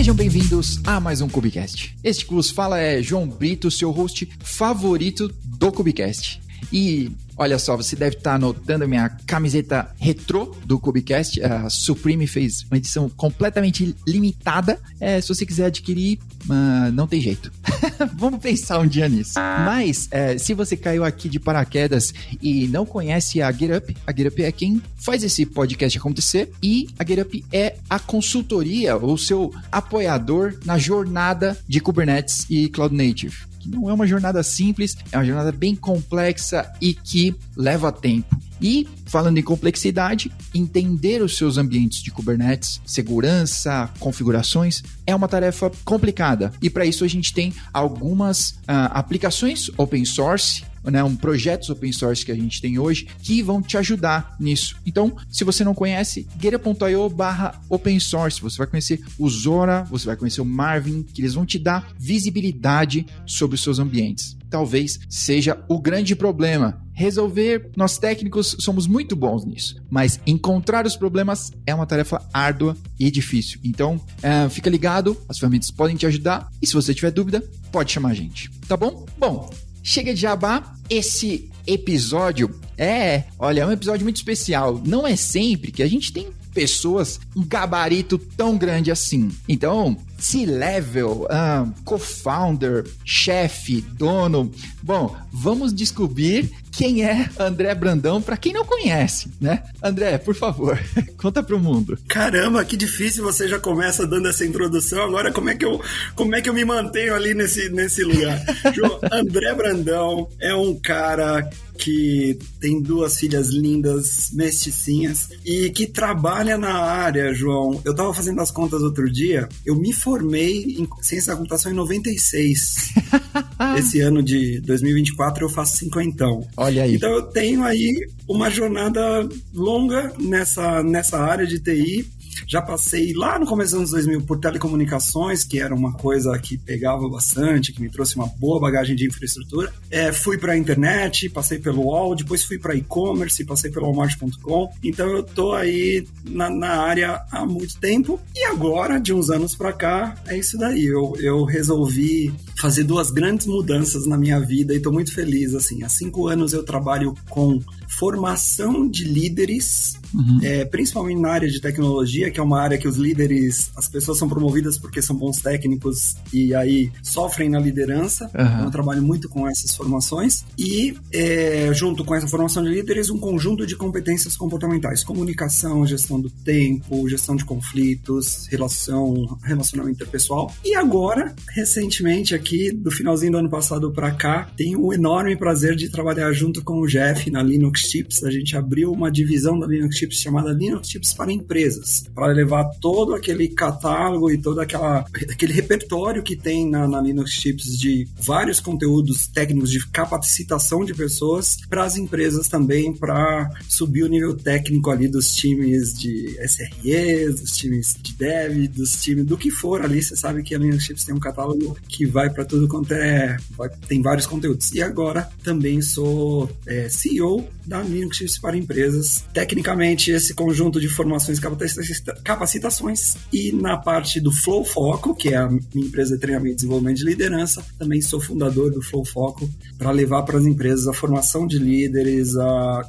Sejam bem-vindos a mais um Cubicast. Este que vos fala é João Brito, seu host favorito do Cubicast. E olha só, você deve estar notando a minha camiseta retrô do Cubicast. A Supreme fez uma edição completamente limitada. Se você quiser adquirir, não tem jeito. Vamos pensar um dia nisso. Mas, se você caiu aqui de paraquedas e não conhece a GetUp é quem faz esse podcast acontecer. E a GetUp é a consultoria, ou seu apoiador na jornada de Kubernetes e Cloud Native. Não é uma jornada simples, é uma jornada bem complexa e que leva tempo. E, falando em complexidade, entender os seus ambientes de Kubernetes, segurança, configurações, é uma tarefa complicada. E para isso a gente tem algumas aplicações open source, projetos open source que a gente tem hoje, que vão te ajudar nisso. Então, se você não conhece, getter.io/open source, você vai conhecer o Zora, você vai conhecer o Marvin, que eles vão te dar visibilidade sobre os seus ambientes. Talvez seja o grande problema. Resolver, nós técnicos somos muito bons nisso, mas encontrar os problemas é uma tarefa árdua e difícil. Então, fica ligado, as ferramentas podem te ajudar e se você tiver dúvida, pode chamar a gente, tá bom? Bom, chega de jabá, esse episódio é um episódio muito especial. Não é sempre que a gente tem pessoas, um gabarito tão grande assim. Então, C-level, co-founder, chefe, dono. Bom, vamos descobrir quem é André Brandão, para quem não conhece, né? André, por favor, conta pro mundo. Caramba, que difícil, você já começa dando essa introdução. Agora, como é que eu me mantenho ali nesse lugar? João, André Brandão é um cara que tem 2 filhas lindas, mesticinhas, e que trabalha na área, João. Eu tava fazendo as contas outro dia, eu me formei em ciência da computação em 96. Esse ano de 2024 eu faço 50. Olha aí. Então eu tenho aí uma jornada longa nessa área de TI. Já passei lá no começo dos anos 2000 por telecomunicações, que era uma coisa que pegava bastante, que me trouxe uma boa bagagem de infraestrutura. Fui para a internet, passei pelo UOL, depois fui para e-commerce, passei pelo Walmart.com. Então eu tô aí na área há muito tempo. E agora, de uns anos para cá, é isso daí. Eu resolvi fazer 2 grandes mudanças na minha vida e tô muito feliz. Assim, há 5 anos eu trabalho com formação de líderes, principalmente na área de tecnologia, que é uma área que os líderes, as pessoas são promovidas porque são bons técnicos e aí sofrem na liderança. Então eu trabalho muito com essas formações e junto com essa formação de líderes, um conjunto de competências comportamentais, comunicação, gestão do tempo, gestão de conflitos, relacionamento interpessoal. E agora, recentemente aqui, do finalzinho do ano passado para cá, tenho o enorme prazer de trabalhar junto com o Jeff na Linux Chips. A gente abriu uma divisão da Linux Chips chamada Linux Chips para empresas, para levar todo aquele catálogo e todo aquele repertório que tem na Linux Chips de vários conteúdos técnicos de capacitação de pessoas para as empresas também, para subir o nível técnico ali dos times de SREs, dos times de dev, dos times do que for ali. Você sabe que a Linux Chips tem um catálogo que vai para tudo quanto tem vários conteúdos. E agora também sou CEO da Linux Chips para empresas. Tecnicamente, esse conjunto de formações e capacitações, e na parte do Flow Foco, que é a minha empresa de treinamento e desenvolvimento de liderança, também sou fundador do Flow Foco, para levar para as empresas a formação de líderes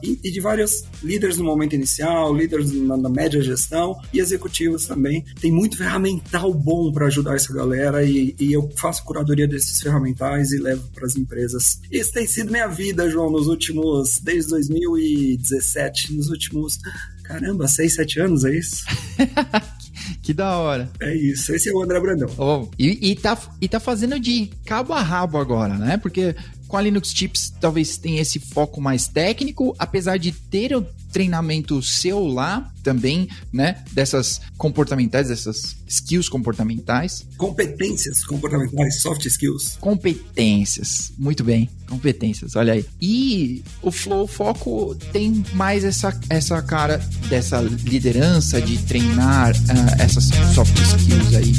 e de vários líderes no momento inicial, líderes na média gestão e executivos também. Tem muito ferramental bom para ajudar essa galera e eu faço curadoria desses ferramentais e levo para as empresas. Isso tem sido minha vida, João, desde 2017, nos últimos, 6, 7 anos, é isso? Que da hora. É isso, esse é o André Brandão. E tá fazendo de cabo a rabo agora, né? Porque com a Linux Chips talvez tenha esse foco mais técnico, apesar de ter o treinamento seu lá também, né? Dessas comportamentais, dessas skills comportamentais. Competências comportamentais, soft skills. Competências, muito bem, competências, olha aí. E o Flow Foco tem mais essa cara dessa liderança, de treinar essas soft skills aí.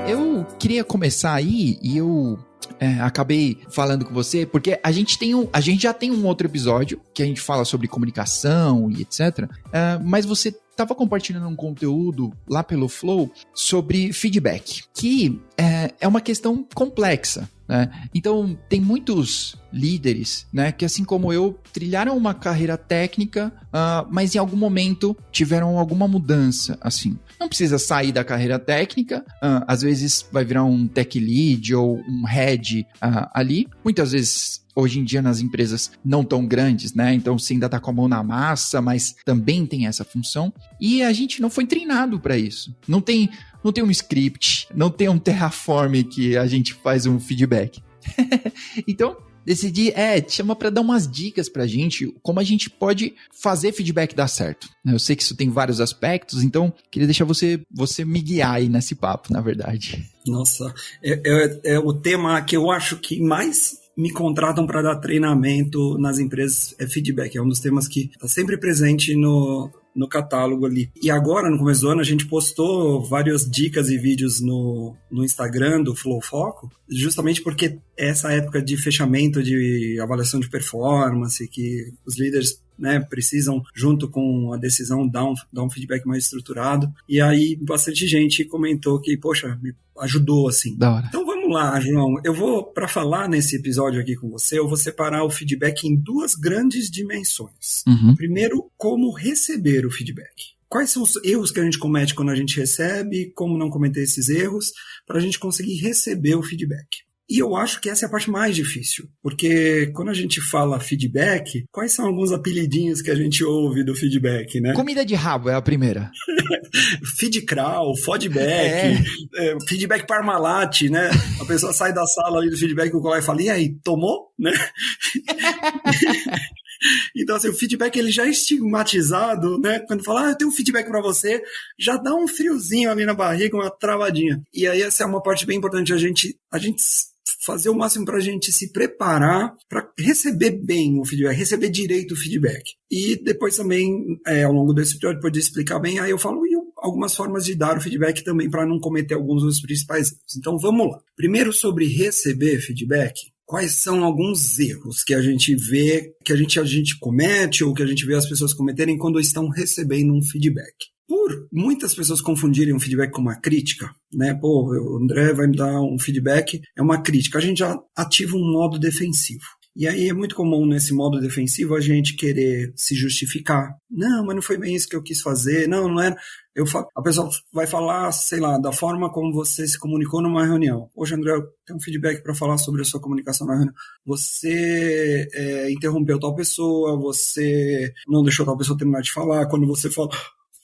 Eu queria começar aí e eu acabei falando com você, porque a gente já tem um outro episódio que a gente fala sobre comunicação e etc. Mas você estava compartilhando um conteúdo lá pelo Flow sobre feedback, que é uma questão complexa, né? Então, tem muitos líderes, né, que assim como eu, trilharam uma carreira técnica, mas em algum momento tiveram alguma mudança, assim. Não precisa sair da carreira técnica, às vezes vai virar um tech lead ou um head ali. Muitas vezes, hoje em dia, nas empresas não tão grandes, né? Então, você ainda tá com a mão na massa, mas também tem essa função. E a gente não foi treinado para isso. Não tem um script, não tem um Terraform que a gente faz um feedback. Então, decidi, te chama para dar umas dicas pra gente, como a gente pode fazer feedback dar certo. Eu sei que isso tem vários aspectos, então queria deixar você me guiar aí nesse papo, na verdade. Nossa, é o tema que eu acho que mais me contratam para dar treinamento nas empresas, é feedback. É um dos temas que está sempre presente no catálogo ali. E agora, no começo do ano, a gente postou várias dicas e vídeos no Instagram do Flow Foco, justamente porque essa época de fechamento de avaliação de performance, que os líderes, né, precisam, junto com a decisão, dar um feedback mais estruturado. E aí, bastante gente comentou que, poxa, me ajudou, assim. Da hora. Então, vamos lá, João. Para falar nesse episódio aqui com você, eu vou separar o feedback em duas grandes dimensões. Uhum. Primeiro, como receber o feedback. Quais são os erros que a gente comete quando a gente recebe, como não cometer esses erros, para a gente conseguir receber o feedback. E eu acho que essa é a parte mais difícil, porque quando a gente fala feedback, quais são alguns apelidinhos que a gente ouve do feedback, né? Comida de rabo é a primeira. Feedcrawl, fodback, feedback Parmalat, né? A pessoa sai da sala ali do feedback, o colega fala, e aí, tomou? Né? Então, assim, o feedback ele já é estigmatizado, né? Quando fala, eu tenho um feedback para você, já dá um friozinho ali na barriga, uma travadinha. E aí essa é uma parte bem importante, a gente fazer o máximo para a gente se preparar para receber bem o feedback, receber direito o feedback. E depois também, ao longo desse episódio, poder explicar bem, aí eu falo algumas formas de dar o feedback também para não cometer alguns dos principais erros. Então, vamos lá. Primeiro, sobre receber feedback. Quais são alguns erros que a gente vê, que a gente comete ou que a gente vê as pessoas cometerem quando estão recebendo um feedback? Por muitas pessoas confundirem um feedback com uma crítica, né? Pô, o André vai me dar um feedback, é uma crítica. A gente já ativa um modo defensivo. E aí é muito comum nesse modo defensivo a gente querer se justificar. Não, mas não foi bem isso que eu quis fazer. Não era. A pessoa vai falar, sei lá, da forma como você se comunicou numa reunião. Hoje, André, eu tenho um feedback para falar sobre a sua comunicação na reunião. Você interrompeu tal pessoa, você não deixou tal pessoa terminar de falar. Quando você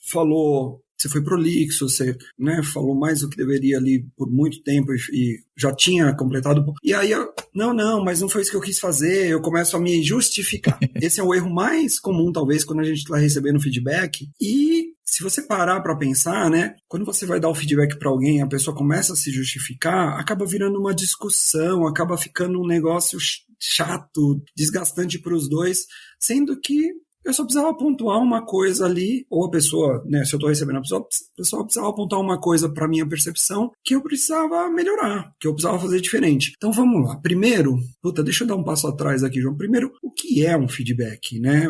falou, você foi prolixo, você, né, falou mais do que deveria ali por muito tempo e já tinha completado. E aí, não, mas não foi isso que eu quis fazer, eu começo a me justificar. Esse é o erro mais comum, talvez, quando a gente está recebendo feedback. E se você parar para pensar, né, quando você vai dar o feedback para alguém, a pessoa começa a se justificar, acaba virando uma discussão, acaba ficando um negócio chato, desgastante para os dois, sendo que eu só precisava pontuar uma coisa ali, ou a pessoa, né, se eu estou recebendo a pessoa precisava apontar uma coisa para minha percepção que eu precisava melhorar, que eu precisava fazer diferente. Então vamos lá. Primeiro, deixa eu dar um passo atrás aqui, João. Primeiro, o que é um feedback, né?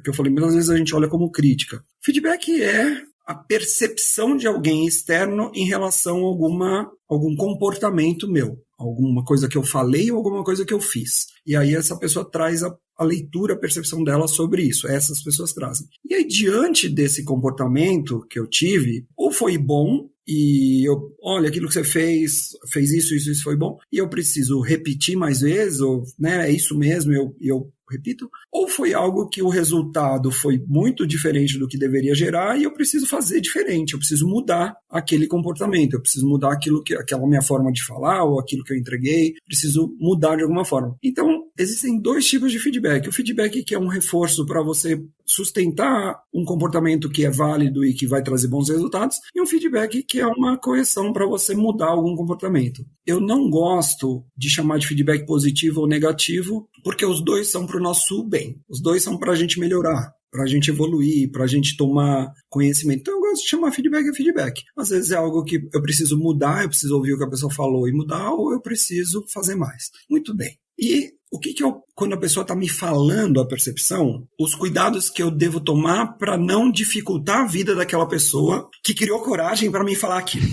Que eu falei, muitas vezes a gente olha como crítica. Feedback é a percepção de alguém externo em relação a algum comportamento meu, alguma coisa que eu falei ou alguma coisa que eu fiz. E aí essa pessoa traz a leitura, a percepção dela sobre isso. Essas pessoas trazem. E aí, diante desse comportamento que eu tive, ou foi bom, e olha, aquilo que você fez isso foi bom, e eu preciso repetir mais vezes, ou, né, é isso mesmo, eu repito, ou foi algo que o resultado foi muito diferente do que deveria gerar e eu preciso fazer diferente, eu preciso mudar aquele comportamento, eu preciso mudar aquela minha forma de falar ou aquilo que eu entreguei, preciso mudar de alguma forma. Então, existem dois tipos de feedback. O feedback que é um reforço para você sustentar um comportamento que é válido e que vai trazer bons resultados, e um feedback que é uma correção para você mudar algum comportamento. Eu não gosto de chamar de feedback positivo ou negativo, porque os dois são para o nosso bem. Os dois são para a gente melhorar, para a gente evoluir, para a gente tomar conhecimento. Então, eu gosto de chamar feedback é feedback. Às vezes é algo que eu preciso mudar, eu preciso ouvir o que a pessoa falou e mudar, ou eu preciso fazer mais. Muito bem. E o que quando a pessoa está me falando a percepção, os cuidados que eu devo tomar para não dificultar a vida daquela pessoa que criou coragem para me falar aquilo.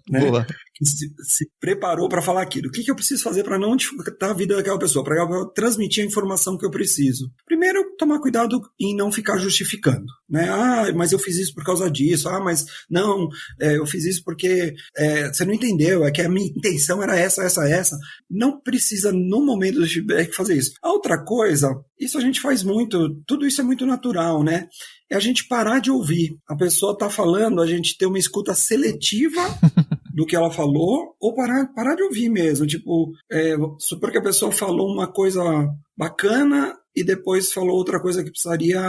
Né? Boa. Que se preparou para falar aquilo. O que eu preciso fazer para não dificultar a vida daquela pessoa? Para ela transmitir a informação que eu preciso. Primeiro, tomar cuidado em não ficar justificando. Né? Mas eu fiz isso por causa disso. Mas não, eu fiz isso porque você não entendeu. É que a minha intenção era essa. Não precisa, no momento do feedback, fazer isso. A outra coisa, isso a gente faz muito, tudo isso é muito natural, né? É a gente parar de ouvir. A pessoa está falando, a gente ter uma escuta seletiva do que ela falou, ou parar de ouvir mesmo. Tipo, supor que a pessoa falou uma coisa bacana e depois falou outra coisa que precisaria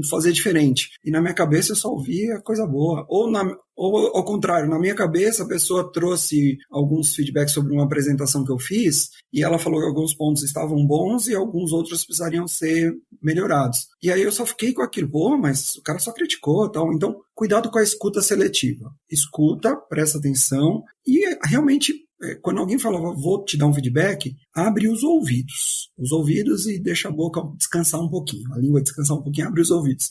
fazer diferente. E na minha cabeça eu só ouvi a coisa boa. Ou ao contrário, na minha cabeça a pessoa trouxe alguns feedbacks sobre uma apresentação que eu fiz e ela falou que alguns pontos estavam bons e alguns outros precisariam ser melhorados. E aí eu só fiquei com aquilo, mas o cara só criticou, tal. Então, cuidado com a escuta seletiva. Escuta, presta atenção e realmente, quando alguém fala, vou te dar um feedback, abre os ouvidos e deixa a boca descansar um pouquinho, a língua descansar um pouquinho, abre os ouvidos.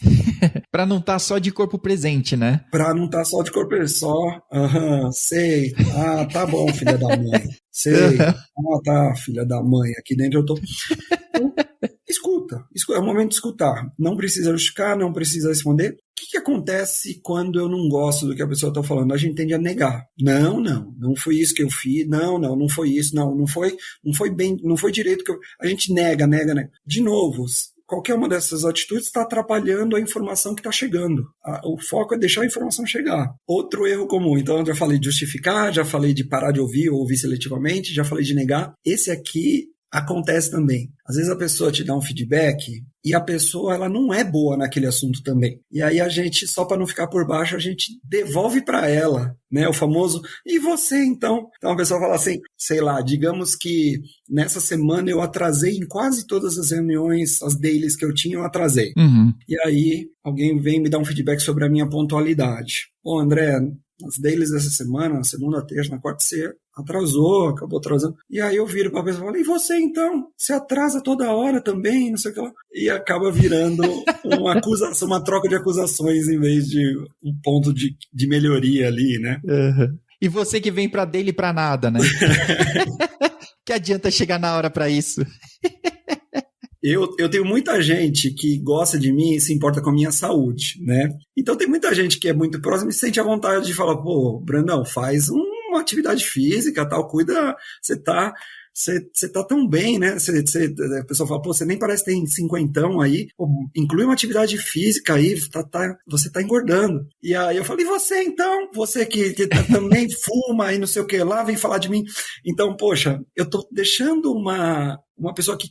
Pra não estar só de corpo presente, né? Pra não estar só de corpo presente, sei, tá bom, filha da mãe, sei, tá, filha da mãe, aqui dentro eu tô... Então, escuta, é o momento de escutar, não precisa justificar, não precisa responder. O que acontece quando eu não gosto do que a pessoa está falando? A gente tende a negar. Não foi isso que eu fiz, não foi isso, não foi bem, não foi direito que eu... A gente nega. De novo, qualquer uma dessas atitudes está atrapalhando a informação que está chegando. O foco é deixar a informação chegar. Outro erro comum, então eu já falei de justificar, já falei de parar de ouvir ou ouvir seletivamente, já falei de negar. Esse aqui acontece também. Às vezes a pessoa te dá um feedback e a pessoa ela não é boa naquele assunto também. E aí a gente, só para não ficar por baixo, a gente devolve para ela, né, o famoso, e você então? Então a pessoa fala assim, sei lá, digamos que nessa semana eu atrasei em quase todas as reuniões, as dailies que eu tinha, eu atrasei. Uhum. E aí alguém vem me dar um feedback sobre a minha pontualidade. André, as dailies dessa semana, na segunda, terça, na quarta, você acabou atrasando. E aí eu viro para a pessoa e falo, e você então? Você atrasa toda hora também, não sei o que lá. E acaba virando uma acusação, uma troca de acusações em vez de um ponto de melhoria ali, né? Uhum. E você que vem pra dele pra nada, né? Que adianta chegar na hora pra isso? Eu tenho muita gente que gosta de mim e se importa com a minha saúde, né? Então tem muita gente que é muito próxima e sente a vontade de falar, Brandão, faz uma atividade física, tal, cuida, você tá tão bem, né? A pessoa fala, você nem parece que tem 50 aí, inclui uma atividade física aí, você tá engordando. E aí eu falei, e você então? Você que também fuma e não sei o que lá, vem falar de mim. Então, poxa, eu tô deixando uma pessoa que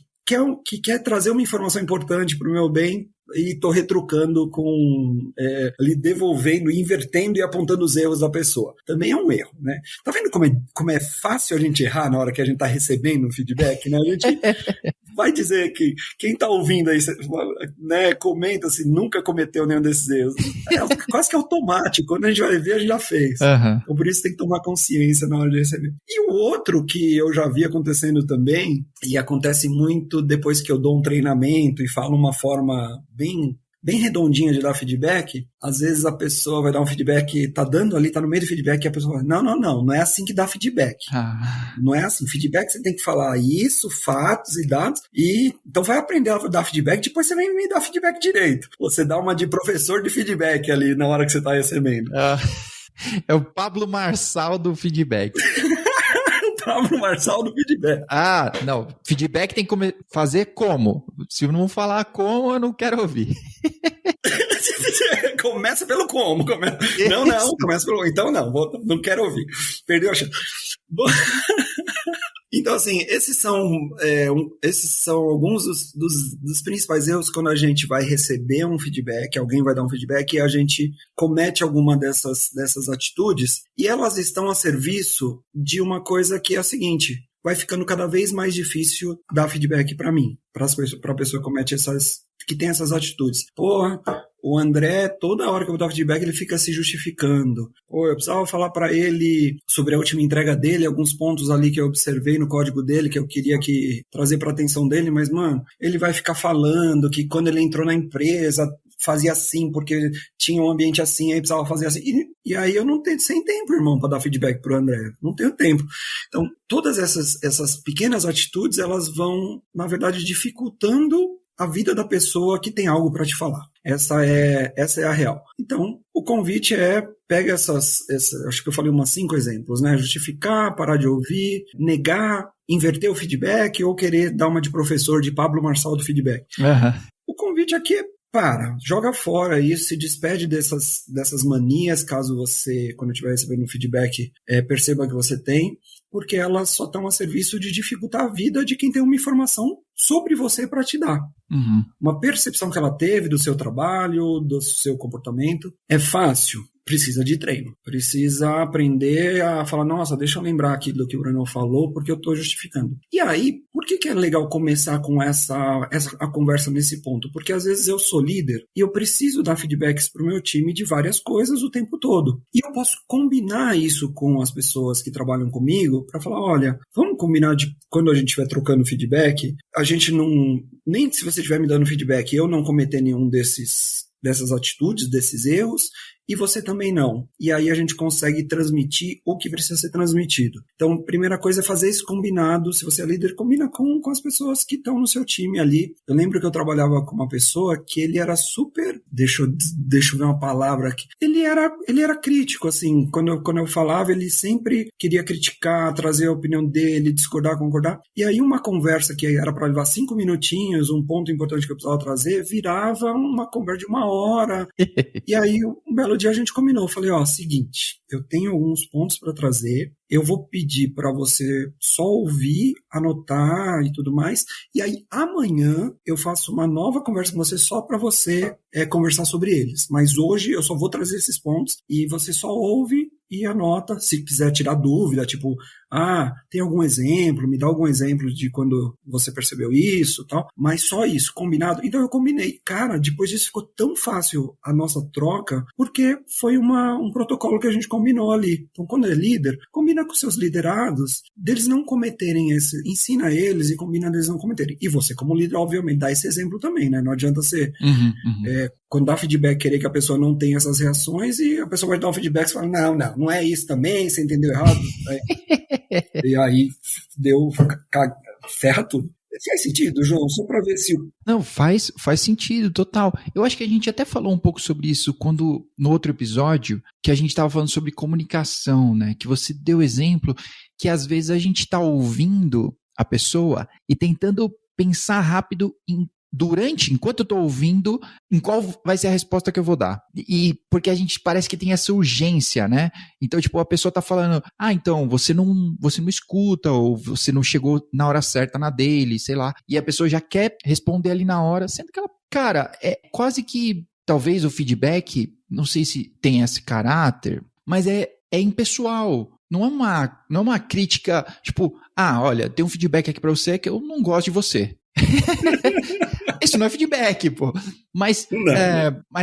quer trazer uma informação importante para o meu bem e estou retrucando ali devolvendo, invertendo e apontando os erros da pessoa. Também é um erro, né? Tá vendo como é fácil a gente errar na hora que a gente está recebendo um feedback, né? A gente vai dizer que quem está ouvindo aí, né, comenta se nunca cometeu nenhum desses erros. Quase que automático. Quando a gente vai ver, a gente já fez. Uhum. Então, por isso tem que tomar consciência na hora de receber. E o outro que eu já vi acontecendo também, e acontece muito depois que eu dou um treinamento e falo uma forma bem redondinha de dar feedback, às vezes a pessoa vai dar um feedback, tá dando ali, tá no meio do feedback, e a pessoa fala, não é assim que dá feedback. Não é assim, feedback você tem que falar isso, fatos e dados, e então vai aprender a dar feedback, depois você vem me dar feedback direito. Você dá uma de professor de feedback ali na hora que você tá recebendo. É o Pablo Marçal do feedback. Pablo Marçal do feedback. Não. Feedback tem que fazer como? Se não falar como, eu não quero ouvir. Começa pelo como. Não, começa pelo... Então não quero ouvir. Perdeu a chance. Então, assim, esses são alguns dos principais erros quando a gente vai receber um feedback, alguém vai dar um feedback e a gente comete alguma dessas atitudes e elas estão a serviço de uma coisa que é a seguinte, vai ficando cada vez mais difícil dar feedback para mim, para a pessoa que comete que tem essas atitudes. Porra, o André, toda hora que eu vou dar feedback, ele fica se justificando. Pô, eu precisava falar para ele sobre a última entrega dele, alguns pontos ali que eu observei no código dele, que eu queria trazer para atenção dele, mas, mano, ele vai ficar falando que quando ele entrou na empresa, fazia assim, porque tinha um ambiente assim, aí precisava fazer assim. E aí eu não tenho, sem tempo, irmão, para dar feedback pro André. Não tenho tempo. Então, todas essas pequenas atitudes, elas vão, na verdade, dificultando a vida da pessoa que tem algo para te falar. Essa é a real. Então, o convite pega acho que eu falei umas 5 exemplos, né? Justificar, parar de ouvir, negar, inverter o feedback ou querer dar uma de professor de Pablo Marçal do feedback. Uhum. O convite aqui joga fora isso, se despede dessas manias, caso você, quando estiver recebendo feedback, perceba que você tem, porque elas só estão a serviço de dificultar a vida de quem tem uma informação sobre você para te dar. Uhum. Uma percepção que ela teve do seu trabalho, do seu comportamento. É fácil? Precisa de treino. Precisa aprender a falar, nossa, deixa eu lembrar aqui do que o Bruno falou, porque eu estou justificando. E aí, por que é legal começar com a conversa nesse ponto? Porque às vezes eu sou líder e eu preciso dar feedbacks para o meu time de várias coisas o tempo todo. E eu posso combinar isso com as pessoas que trabalham comigo para falar, olha, vamos combinar de quando a gente estiver trocando feedback, a gente não... Nem se você estiver me dando feedback, eu não cometer nenhum dessas atitudes, desses erros, e você também não. E aí a gente consegue transmitir o que precisa ser transmitido. Então, a primeira coisa é fazer isso combinado. Se você é líder, combina com as pessoas que estão no seu time ali. Eu lembro que eu trabalhava com uma pessoa que ele era super... Deixa eu ver uma palavra aqui. Ele era crítico, assim. Quando eu falava, ele sempre queria criticar, trazer a opinião dele, discordar, concordar. E aí uma conversa que era para levar 5 minutinhos, um ponto importante que eu precisava trazer, virava uma conversa de 1 hora. E aí, um belo dia a gente combinou. Eu falei, seguinte, eu tenho alguns pontos para trazer, eu vou pedir para você só ouvir, anotar e tudo mais, e aí amanhã eu faço uma nova conversa com você só para você conversar sobre eles. Mas hoje eu só vou trazer esses pontos e você só ouve e anota, se quiser tirar dúvida, tipo, tem algum exemplo, me dá algum exemplo de quando você percebeu isso e tal, mas só isso, combinado? Então eu combinei. Cara, depois disso ficou tão fácil a nossa troca, porque foi um protocolo que a gente combinou ali. Então quando é líder, combina com seus liderados, deles não cometerem ensina eles e combina deles não cometerem. E você como líder, obviamente, dá esse exemplo também, né? Não adianta ser... quando dá feedback, querer que a pessoa não tenha essas reações e a pessoa vai dar um feedback e fala, não é isso também, você entendeu errado. E aí ferra tudo. Faz sentido, João? Só para ver se... Não, faz sentido, total. Eu acho que a gente até falou um pouco sobre isso no outro episódio, que a gente estava falando sobre comunicação, né? Que você deu exemplo que às vezes a gente está ouvindo a pessoa e tentando pensar rápido enquanto eu estou ouvindo, em qual vai ser a resposta que eu vou dar. E porque a gente parece que tem essa urgência, né? Então, tipo, a pessoa tá falando, então, você não escuta, ou você não chegou na hora certa na dele, sei lá. E a pessoa já quer responder ali na hora, sendo que ela, cara, é quase que, talvez o feedback, não sei se tem esse caráter, mas é impessoal. Não é uma crítica, tipo, olha, tem um feedback aqui pra você que eu não gosto de você. Isso não é feedback, pô. Mas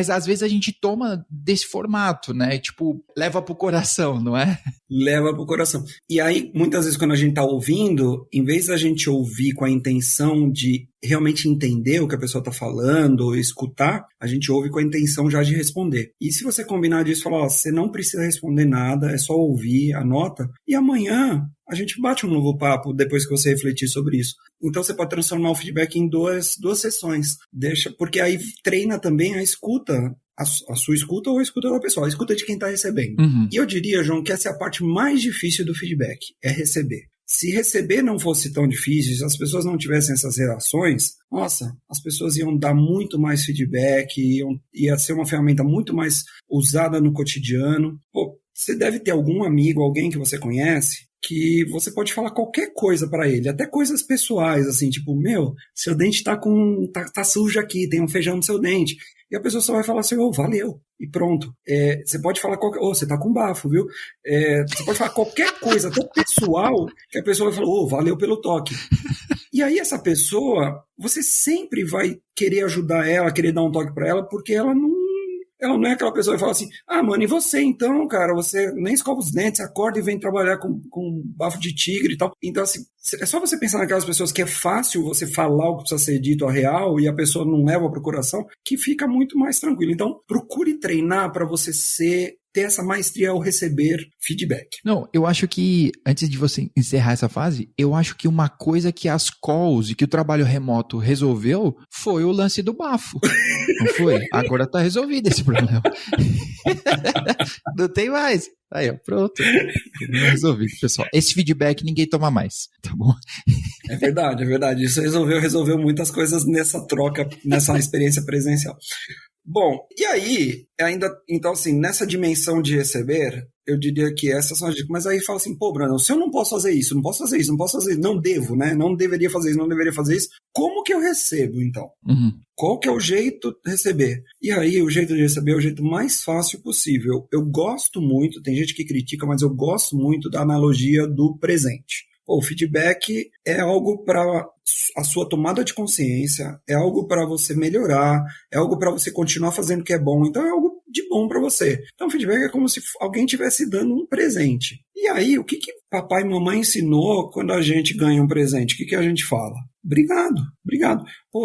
às vezes a gente toma desse formato, né? Tipo, leva pro coração, não é? Leva pro coração. E aí, muitas vezes, quando a gente tá ouvindo, em vez da gente ouvir com a intenção de realmente entender o que a pessoa tá falando, escutar, a gente ouve com a intenção já de responder. E se você combinar disso, falar, você não precisa responder nada, é só ouvir, anota, e amanhã a gente bate um novo papo depois que você refletir sobre isso. Então você pode transformar o feedback em duas sessões. Porque aí treina também a escuta, a sua escuta ou a escuta da pessoa, a escuta de quem está recebendo. Uhum. E eu diria, João, que essa é a parte mais difícil do feedback, é receber. Se receber não fosse tão difícil, se as pessoas não tivessem essas relações, nossa, as pessoas iam dar muito mais feedback, ia ser uma ferramenta muito mais usada no cotidiano. Pô, você deve ter algum amigo, alguém que você conhece, que você pode falar qualquer coisa para ele, até coisas pessoais, assim, tipo, seu dente tá sujo aqui, tem um feijão no seu dente. E a pessoa só vai falar assim, valeu, e pronto. Você pode falar você tá com bafo, viu? Você pode falar qualquer coisa, até pessoal, que a pessoa vai falar, valeu pelo toque. E aí essa pessoa, você sempre vai querer ajudar ela, querer dar um toque para ela, porque ela não é aquela pessoa que fala assim, mano, e você então, cara, você nem escova os dentes, acorda e vem trabalhar com bafo de tigre e tal. Então, assim, é só você pensar naquelas pessoas que é fácil você falar o que precisa ser dito a real e a pessoa não leva pro coração, que fica muito mais tranquilo. Então, procure treinar para você ter essa maestria ao receber feedback. Não, eu acho que, antes de você encerrar essa fase, eu acho que uma coisa que as calls e que o trabalho remoto resolveu foi o lance do bafo. Não foi? Agora tá resolvido esse problema. Não tem mais. Aí, ó, pronto. Problema resolvido, pessoal. Esse feedback ninguém toma mais, tá bom? É verdade. Isso resolveu muitas coisas nessa troca, nessa experiência presencial. Bom, e aí, então assim, nessa dimensão de receber, eu diria que essas são as dicas. Mas aí fala assim, Brandon, se eu não posso fazer isso, não devo, né? Não deveria fazer isso, como que eu recebo, então? Uhum. Qual que é o jeito de receber? E aí, o jeito de receber é o jeito mais fácil possível. Eu gosto muito, tem gente que critica, mas eu gosto muito da analogia do presente. O feedback é algo para a sua tomada de consciência, é algo para você melhorar, é algo para você continuar fazendo o que é bom, então é algo de bom para você. Então, feedback é como se alguém estivesse dando um presente. E aí, o que papai e mamãe ensinou quando a gente ganha um presente? O que a gente fala? Obrigado.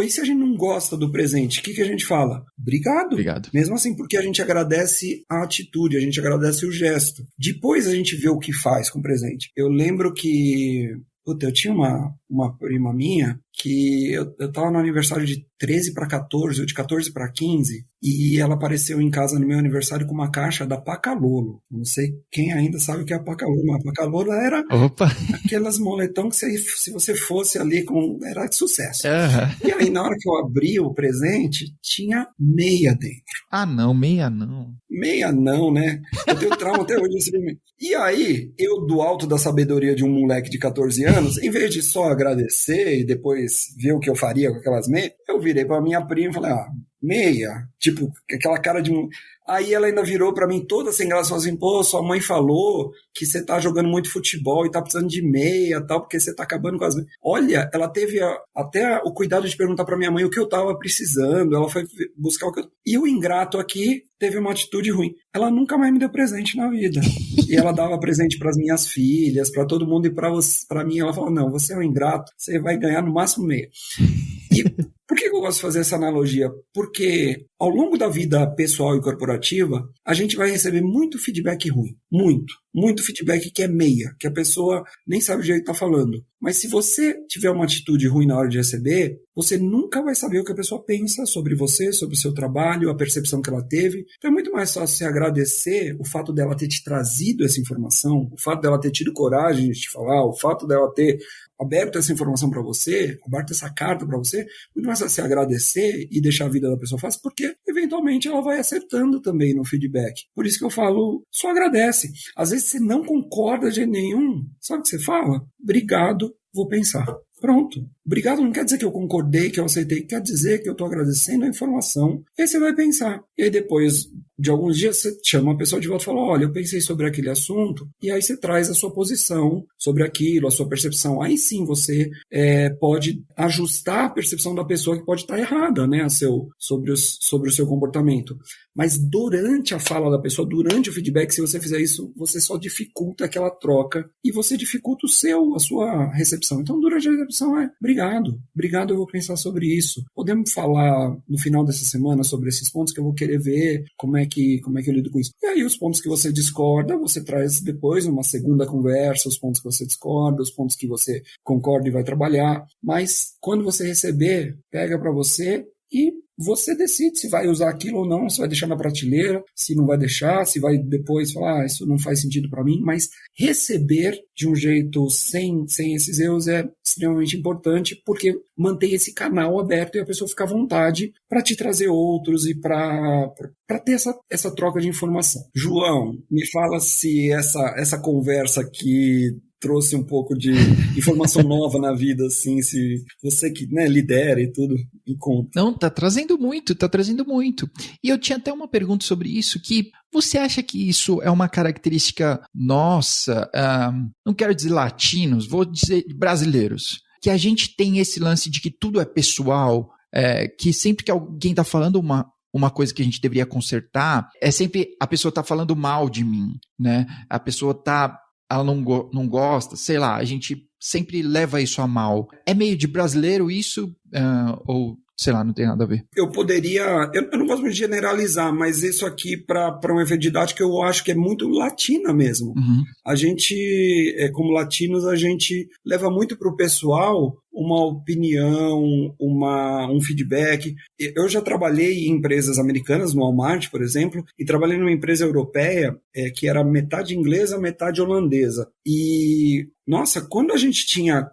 E se a gente não gosta do presente, o que a gente fala? Obrigado. Mesmo assim, porque a gente agradece a atitude, a gente agradece o gesto. Depois a gente vê o que faz com o presente. Eu lembro que eu tinha uma prima minha que eu tava no aniversário de 13 para 14, ou de 14 para 15, e ela apareceu em casa no meu aniversário com uma caixa da Pacalolo. Não sei quem ainda sabe o que é a Pacalolo, mas a Pacalolo era aquelas moletão que se você fosse ali era de sucesso. Uhum. E aí, na hora que eu abri o presente, tinha meia dentro. Meia não. Meia não, né? Eu tenho trauma até hoje. E aí, eu, do alto da sabedoria de um moleque de 14 anos, em vez de só agradecer e depois ver o que eu faria com aquelas meias, eu virei pra minha prima e falei, meia? Tipo, aquela cara de... Aí ela ainda virou pra mim toda sem graça, falou assim, sua mãe falou que você tá jogando muito futebol e tá precisando de meia, tal, porque você tá acabando com as meias. Olha, ela teve até o cuidado de perguntar pra minha mãe o que eu tava precisando, ela foi buscar o que eu... E o ingrato aqui teve uma atitude ruim. Ela nunca mais me deu presente na vida. E ela dava presente pras minhas filhas, pra todo mundo, e pra mim ela falou, não, você é um ingrato, você vai ganhar no máximo meia. E por que eu gosto de fazer essa analogia? Porque ao longo da vida pessoal e corporativa, a gente vai receber muito feedback ruim. Muito feedback que é meia, que a pessoa nem sabe o jeito que está falando. Mas se você tiver uma atitude ruim na hora de receber, você nunca vai saber o que a pessoa pensa sobre você, sobre o seu trabalho, a percepção que ela teve. Então é muito mais fácil você agradecer o fato dela ter te trazido essa informação, o fato dela ter tido coragem de te falar, o fato dela ter aberto essa informação para você, aberto essa carta para você, muito mais fácil você agradecer e deixar a vida da pessoa fácil, porque eventualmente ela vai acertando também no feedback. Por isso que eu falo, só agradece. Às vezes você não concorda de jeito nenhum, sabe o que você fala? Obrigado, vou pensar. Pronto. Obrigado não quer dizer que eu concordei, que eu aceitei, quer dizer que eu estou agradecendo a informação. E aí você vai pensar. E aí depois de alguns dias você chama a pessoa de volta e fala, olha, eu pensei sobre aquele assunto, e aí você traz a sua posição sobre aquilo, a sua percepção. Aí sim você pode ajustar a percepção da pessoa que pode estar errada, né, sobre o seu comportamento. Mas durante a fala da pessoa, durante o feedback, se você fizer isso, você só dificulta aquela troca e você dificulta a sua recepção. Então, durante a recepção obrigado, eu vou pensar sobre isso. Podemos falar no final dessa semana sobre esses pontos que eu vou querer ver, como é que eu lido com isso. E aí os pontos que você discorda, você traz depois uma segunda conversa, os pontos que você discorda, os pontos que você concorda e vai trabalhar. Mas quando você receber, pega para você e você decide se vai usar aquilo ou não, se vai deixar na prateleira, se não vai deixar, se vai depois falar, isso não faz sentido para mim, mas receber de um jeito sem esses erros é extremamente importante, porque mantém esse canal aberto e a pessoa fica à vontade para te trazer outros e para ter essa troca de informação. João, me fala se essa conversa aqui trouxe um pouco de informação nova na vida, assim, se você que, né, lidera e tudo, me conta. Não, tá trazendo muito, tá trazendo muito. E eu tinha até uma pergunta sobre isso, que você acha que isso é uma característica nossa, não quero dizer latinos, vou dizer brasileiros, que a gente tem esse lance de que tudo é pessoal, que sempre que alguém tá falando uma coisa que a gente deveria consertar, é sempre a pessoa tá falando mal de mim, né? A pessoa ela não gosta, sei lá, a gente sempre leva isso a mal. É meio de brasileiro isso, ou sei lá, não tem nada a ver? Eu não gosto de generalizar, mas isso aqui para uma enfermidade que eu acho que é muito latina mesmo. Uhum. A gente, como latinos, a gente leva muito para o pessoal uma opinião, um feedback. Eu já trabalhei em empresas americanas, no Walmart, por exemplo, e trabalhei numa empresa europeia que era metade inglesa, metade holandesa. E, nossa, quando a gente tinha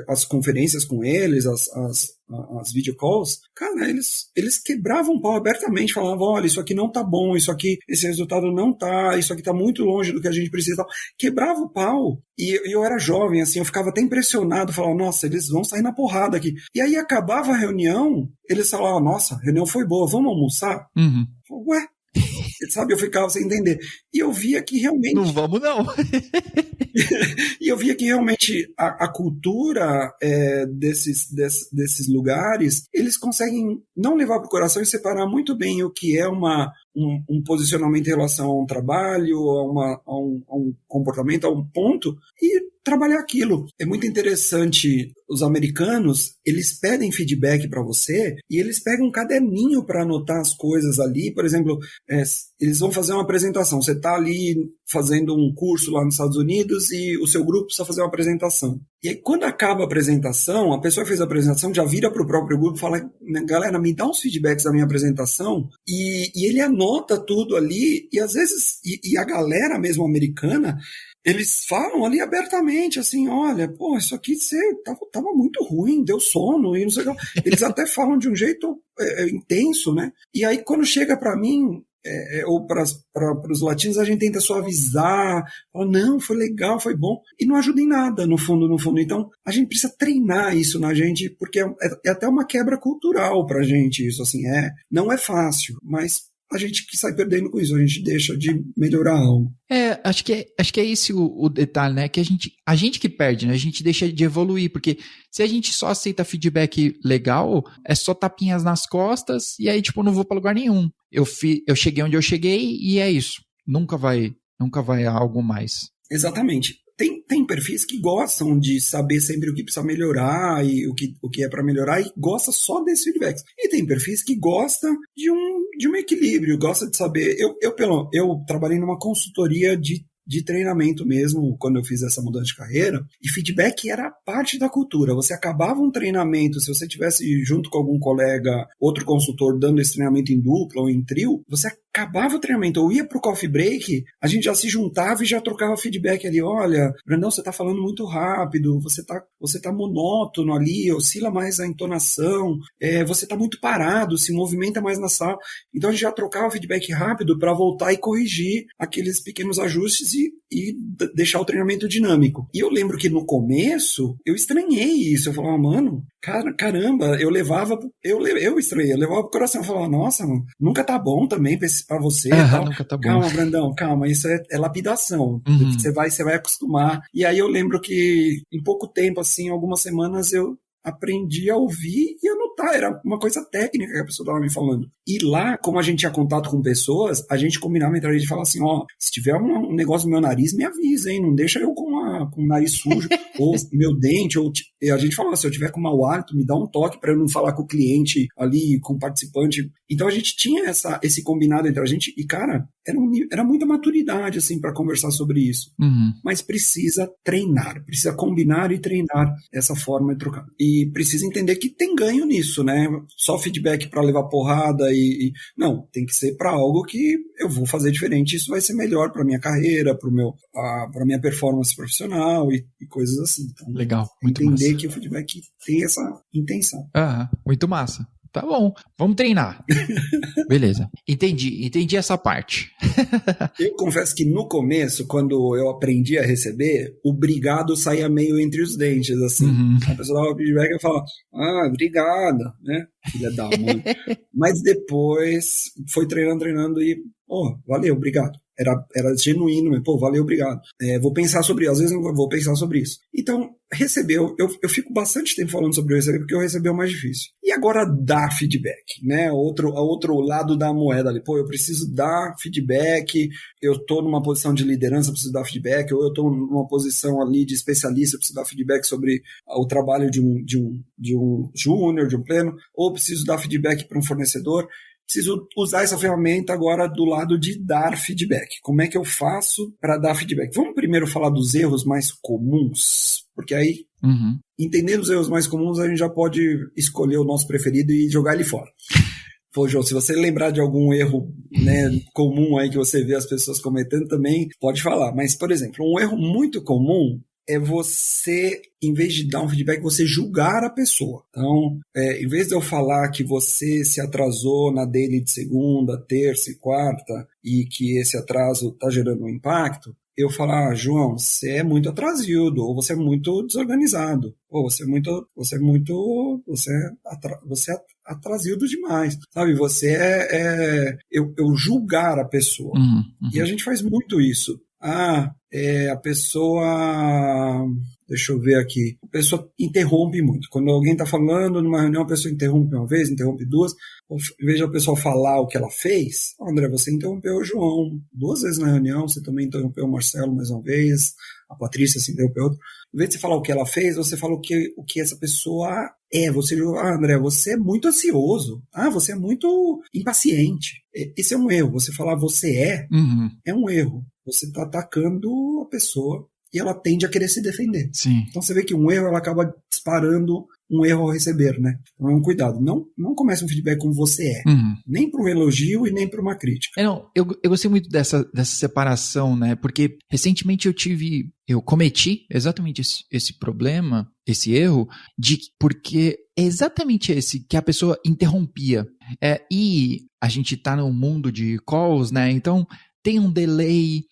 as conferências com eles, as video calls, cara, eles quebravam o pau abertamente, falavam, olha, isso aqui não tá bom, esse resultado não tá, isso aqui tá muito longe do que a gente precisa. Quebrava o pau. E eu era jovem, assim, eu ficava até impressionado, falava, nossa, eles vão sair na porrada aqui. E aí acabava a reunião, eles falavam, nossa, a reunião foi boa, vamos almoçar? Uhum. Eu falava, ué? Sabe, eu ficava sem entender. E eu via que realmente... Não vamos, não. E eu via que realmente a cultura desses lugares, eles conseguem não levar para o coração e separar muito bem o que é um posicionamento em relação a um trabalho, a um comportamento, a um ponto, e trabalhar aquilo. É muito interessante, os americanos, eles pedem feedback para você e eles pegam um caderninho para anotar as coisas ali. Por exemplo, eles vão fazer uma apresentação. Você está ali fazendo um curso lá nos Estados Unidos e o seu grupo precisa fazer uma apresentação. E aí, quando acaba a apresentação, a pessoa que fez a apresentação já vira para o próprio grupo e fala, galera, me dá uns feedbacks da minha apresentação, e ele anota tudo ali, e às vezes, e a galera mesmo americana, eles falam ali abertamente, assim, olha, pô, isso aqui tava muito ruim, deu sono, e não sei o que. Eles até falam de um jeito intenso, né? E aí, quando chega para mim, ou para os latinos, a gente tenta suavizar, fala, não, foi legal, foi bom, e não ajuda em nada, no fundo. Então, a gente precisa treinar isso na gente, porque é até uma quebra cultural pra gente, isso, assim, não é fácil, mas a gente que sai perdendo com isso, a gente deixa de melhorar algo. Acho que é esse o detalhe, né? Que a gente que perde, né? A gente deixa de evoluir, porque se a gente só aceita feedback legal, é só tapinhas nas costas, e aí, tipo, não vou pra lugar nenhum. Eu cheguei onde eu cheguei e é isso. Nunca vai a algo mais. Exatamente. Tem perfis que gostam de saber sempre o que precisa melhorar e o que é para melhorar e gosta só desses feedbacks. E tem perfis que gostam de um equilíbrio, gosta de saber. Eu trabalhei numa consultoria de treinamento mesmo, quando eu fiz essa mudança de carreira, e feedback era parte da cultura. Você acabava um treinamento, se você tivesse junto com algum colega, outro consultor, dando esse treinamento em dupla ou em trio, você acabava o treinamento, ou ia pro coffee break, a gente já se juntava e já trocava feedback ali, olha, Brandão, você tá falando muito rápido, você tá monótono ali, oscila mais a entonação, você tá muito parado, se movimenta mais na sala. Então a gente já trocava feedback rápido para voltar e corrigir aqueles pequenos ajustes e deixar o treinamento dinâmico. E eu lembro que no começo, eu estranhei isso, eu falava, mano, caramba, eu estranhei, eu levava pro coração, eu falava, nossa, mano, nunca tá bom também pra você. Tal. Nunca tá bom. Calma, Brandão, calma, isso é lapidação. Uhum. Você vai acostumar. E aí eu lembro que em pouco tempo, assim, algumas semanas, eu aprendi a ouvir e anotar. Era uma coisa técnica que a pessoa estava me falando. E lá, como a gente tinha contato com pessoas, a gente combinava entre a gente e falava assim, se tiver um negócio no meu nariz, me avisa, hein? Não deixa eu com o nariz sujo, ou meu dente, ou a gente falava, se eu tiver com mau hálito, me dá um toque para eu não falar com o cliente ali, com o participante. Então a gente tinha esse combinado entre a gente e, cara, era muita maturidade, assim, para conversar sobre isso. Uhum. Mas precisa treinar, precisa combinar e treinar essa forma de trocar. E precisa entender que tem ganho nisso, né? Só feedback para levar porrada não, tem que ser para algo que eu vou fazer diferente, isso vai ser melhor para minha carreira, para minha performance profissional e coisas assim. Então, legal, muito entender massa. que o feedback tem essa intenção. Muito massa. Tá bom, vamos treinar. Beleza, entendi essa parte. Eu confesso que no começo, quando eu aprendi a receber, o obrigado saía meio entre os dentes, assim. A pessoa dava feedback e eu falava, obrigado, né? Filha da mãe. Mas depois foi treinando e, valeu, obrigado. Era genuíno, mas, valeu, obrigado. Vou pensar sobre isso, às vezes eu vou pensar sobre isso. Então, receber, eu fico bastante tempo falando sobre o receber, porque o receber é o mais difícil. E agora dar feedback, né? Outro lado da moeda ali. Eu preciso dar feedback, eu tô numa posição de liderança, eu preciso dar feedback, ou eu tô numa posição ali de especialista, eu preciso dar feedback sobre o trabalho de um júnior, de um pleno, ou preciso dar feedback para um fornecedor. Preciso usar essa ferramenta agora do lado de dar feedback. Como é que eu faço para dar feedback? Vamos primeiro falar dos erros mais comuns, porque aí, entendendo os erros mais comuns, a gente já pode escolher o nosso preferido e jogar ele fora. João, se você lembrar de algum erro, né, comum aí que você vê as pessoas cometendo também, pode falar. Mas, por exemplo, um erro muito comum é você, em vez de dar um feedback, você julgar a pessoa. Então, em vez de eu falar que você se atrasou na daily de segunda, terça e quarta e que esse atraso está gerando um impacto, eu falar, João, você é muito atrasado, ou você é muito desorganizado, ou você é atrasado demais, sabe? Você eu julgar a pessoa. E a gente faz muito isso. A pessoa... Deixa eu ver aqui. A pessoa interrompe muito. Quando alguém está falando numa reunião, a pessoa interrompe uma vez, interrompe duas. Em vez de a pessoa falar o que ela fez, André, você interrompeu o João 2 vezes na reunião, você também interrompeu o Marcelo mais uma vez, a Patrícia se interrompeu outra. Em vez de você falar o que ela fez, você fala o que essa pessoa é. Você, André, você é muito ansioso. Você é muito impaciente. Esse é um erro. Você falar você é um erro. Você está atacando a pessoa e ela tende a querer se defender. Sim. Então você vê que um erro ela acaba disparando um erro ao receber, né? Então é um cuidado. Não comece um feedback como você é. Nem para um elogio e nem para uma crítica. Eu gostei muito dessa separação, né? Porque recentemente eu cometi exatamente esse problema, esse erro, porque é exatamente esse, que a pessoa interrompia. E a gente tá num mundo de calls, né? Então tem um delay.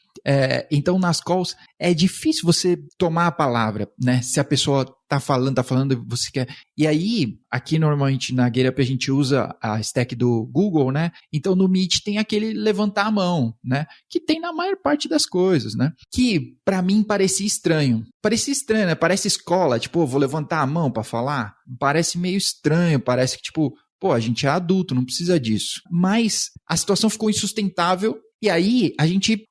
Então nas calls é difícil você tomar a palavra, né? Se a pessoa tá falando, você quer. E aí, aqui normalmente na GetUp a gente usa a stack do Google, né? Então no Meet tem aquele levantar a mão, né? Que tem na maior parte das coisas, né? Que pra mim parecia estranho. Parecia estranho, né? Parece escola, tipo, vou levantar a mão pra falar. Parece meio estranho, parece que tipo, a gente é adulto, não precisa disso. Mas a situação ficou insustentável. E aí, a gente,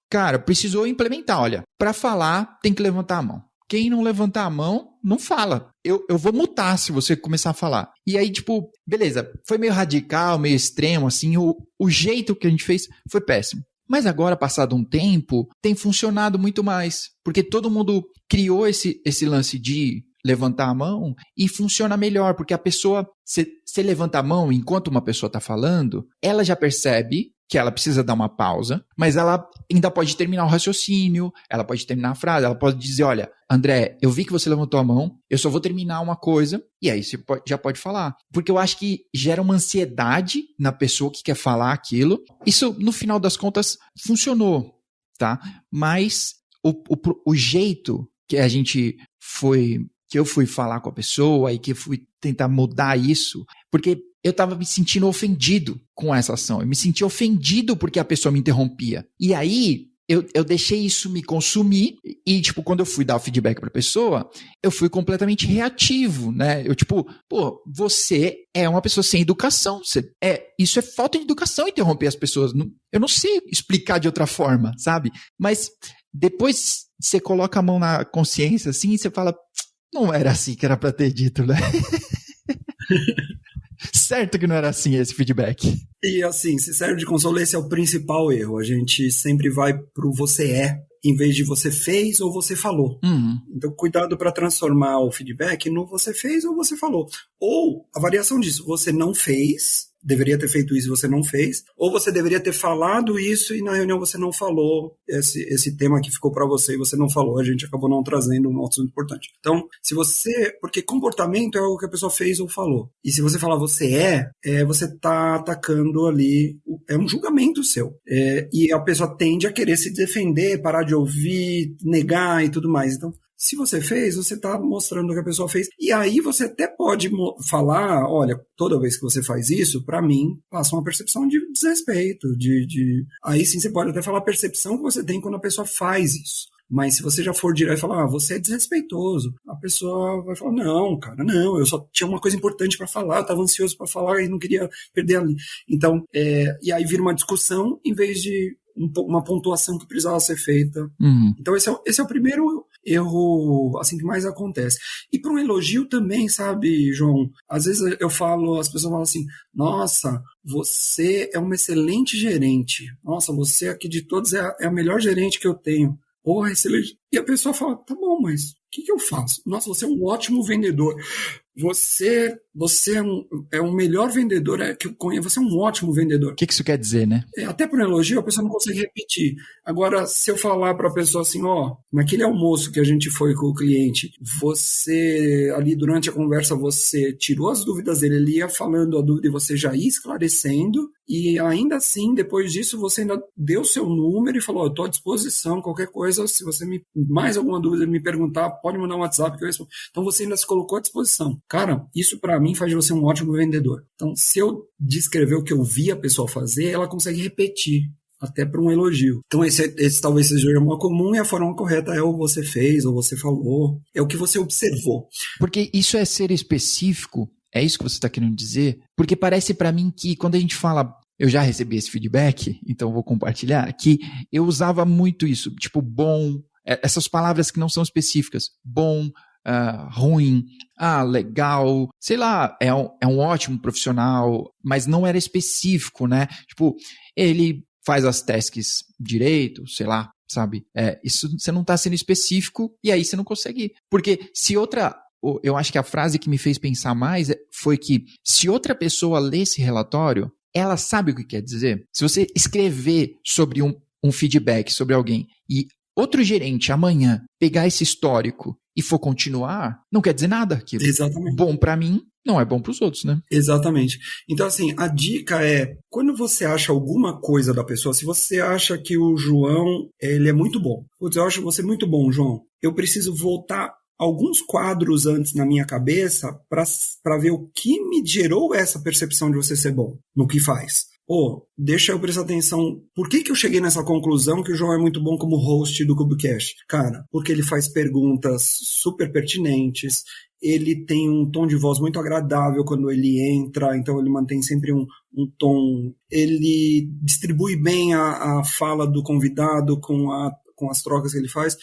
precisou implementar, olha, para falar tem que levantar a mão. Quem não levantar a mão, não fala. Eu vou mutar se você começar a falar. E aí, tipo, beleza, foi meio radical, meio extremo, assim, o jeito que a gente fez foi péssimo. Mas agora, passado um tempo, tem funcionado muito mais. Porque todo mundo criou esse lance de levantar a mão e funciona melhor, porque a pessoa, se levanta a mão enquanto uma pessoa está falando, ela já percebe que ela precisa dar uma pausa, mas ela ainda pode terminar o raciocínio, ela pode terminar a frase, ela pode dizer, olha, André, eu vi que você levantou a mão, eu só vou terminar uma coisa, e aí você já pode falar. Porque eu acho que gera uma ansiedade na pessoa que quer falar aquilo. Isso, no final das contas, funcionou, tá? Mas o jeito que que eu fui falar com a pessoa e que eu fui tentar mudar isso, porque eu estava me sentindo ofendido com essa ação. Eu me senti ofendido porque a pessoa me interrompia. E aí, eu deixei isso me consumir e, tipo, quando eu fui dar o feedback para a pessoa, eu fui completamente reativo, né? Eu, tipo, você é uma pessoa sem educação. Isso é falta de educação, interromper as pessoas. Eu não sei explicar de outra forma, sabe? Mas depois você coloca a mão na consciência, assim, e você fala, não era assim que era para ter dito, né? Certo que não era assim esse feedback. E assim, se serve de consolo, esse é o principal erro. A gente sempre vai pro você é, em vez de você fez ou você falou. Então, cuidado para transformar o feedback no você fez ou você falou. Ou, a variação disso, você não fez deveria ter feito isso e você não fez, ou você deveria ter falado isso e na reunião você não falou esse tema que ficou para você e você não falou, a gente acabou não trazendo um assunto importante. Então, porque comportamento é algo que a pessoa fez ou falou, e se você falar você você está atacando ali, é um julgamento seu, e a pessoa tende a querer se defender, parar de ouvir, negar e tudo mais. Então, se você fez, você está mostrando o que a pessoa fez. E aí você até pode falar, olha, toda vez que você faz isso, para mim, passa uma percepção de desrespeito. Aí sim você pode até falar a percepção que você tem quando a pessoa faz isso. Mas se você já for direto e falar, você é desrespeitoso, a pessoa vai falar, não, cara, não, eu só tinha uma coisa importante para falar, eu estava ansioso para falar e não queria perder ali. Então, e aí vira uma discussão em vez de uma pontuação que precisava ser feita. Uhum. Então esse é o primeiro erro assim que mais acontece. E para um elogio também, sabe, João? Às vezes as pessoas falam assim, nossa, você é um excelente gerente. Nossa, você aqui de todos é a melhor gerente que eu tenho. Porra, excelente. E a pessoa fala, tá bom, mas o que eu faço? Nossa, você é um ótimo vendedor. Você é um melhor vendedor que eu conheço. Você é um ótimo vendedor. O que isso quer dizer, né? Até por um elogio, a pessoa não consegue repetir. Agora, se eu falar para a pessoa assim, naquele almoço que a gente foi com o cliente, você, ali durante a conversa, você tirou as dúvidas dele, ele ia falando a dúvida e você já ia esclarecendo, e ainda assim, depois disso, você ainda deu seu número e falou, eu estou à disposição, qualquer coisa, se você mais alguma dúvida me perguntar, pode mandar um WhatsApp que eu respondo. Então, você ainda se colocou à disposição. Cara, isso para mim faz de você um ótimo vendedor. Então, se eu descrever o que eu vi a pessoa fazer, ela consegue repetir, até para um elogio. Então, esse talvez seja o erro comum, e a forma correta é ou você fez, ou você falou, é o que você observou. Porque isso é ser específico, é isso que você está querendo dizer? Porque parece para mim que quando a gente fala, eu já recebi esse feedback, então vou compartilhar, que eu usava muito isso, tipo bom, essas palavras que não são específicas, bom, ruim, legal, sei lá, é um ótimo profissional, mas não era específico, né? Tipo, ele faz as tasks direito, sei lá, sabe? Isso você não está sendo específico e aí você não consegue. Porque eu acho que a frase que me fez pensar mais foi que se outra pessoa lê esse relatório, ela sabe o que quer dizer. Se você escrever sobre um feedback sobre alguém e outro gerente amanhã pegar esse histórico e for continuar, não quer dizer nada aquilo. Exatamente. Bom para mim, não é bom para os outros, né? Exatamente. Então, assim, a dica é, quando você acha alguma coisa da pessoa, se você acha que o João, ele é muito bom. Putz, eu acho você muito bom, João. Eu preciso voltar alguns quadros antes na minha cabeça para ver o que me gerou essa percepção de você ser bom no que faz. Deixa eu prestar atenção. Por que eu cheguei nessa conclusão que o João é muito bom como host do Cubicast? Cara, porque ele faz perguntas super pertinentes, ele tem um tom de voz muito agradável quando ele entra, então ele mantém sempre um tom, ele distribui bem a fala do convidado com as trocas que ele faz.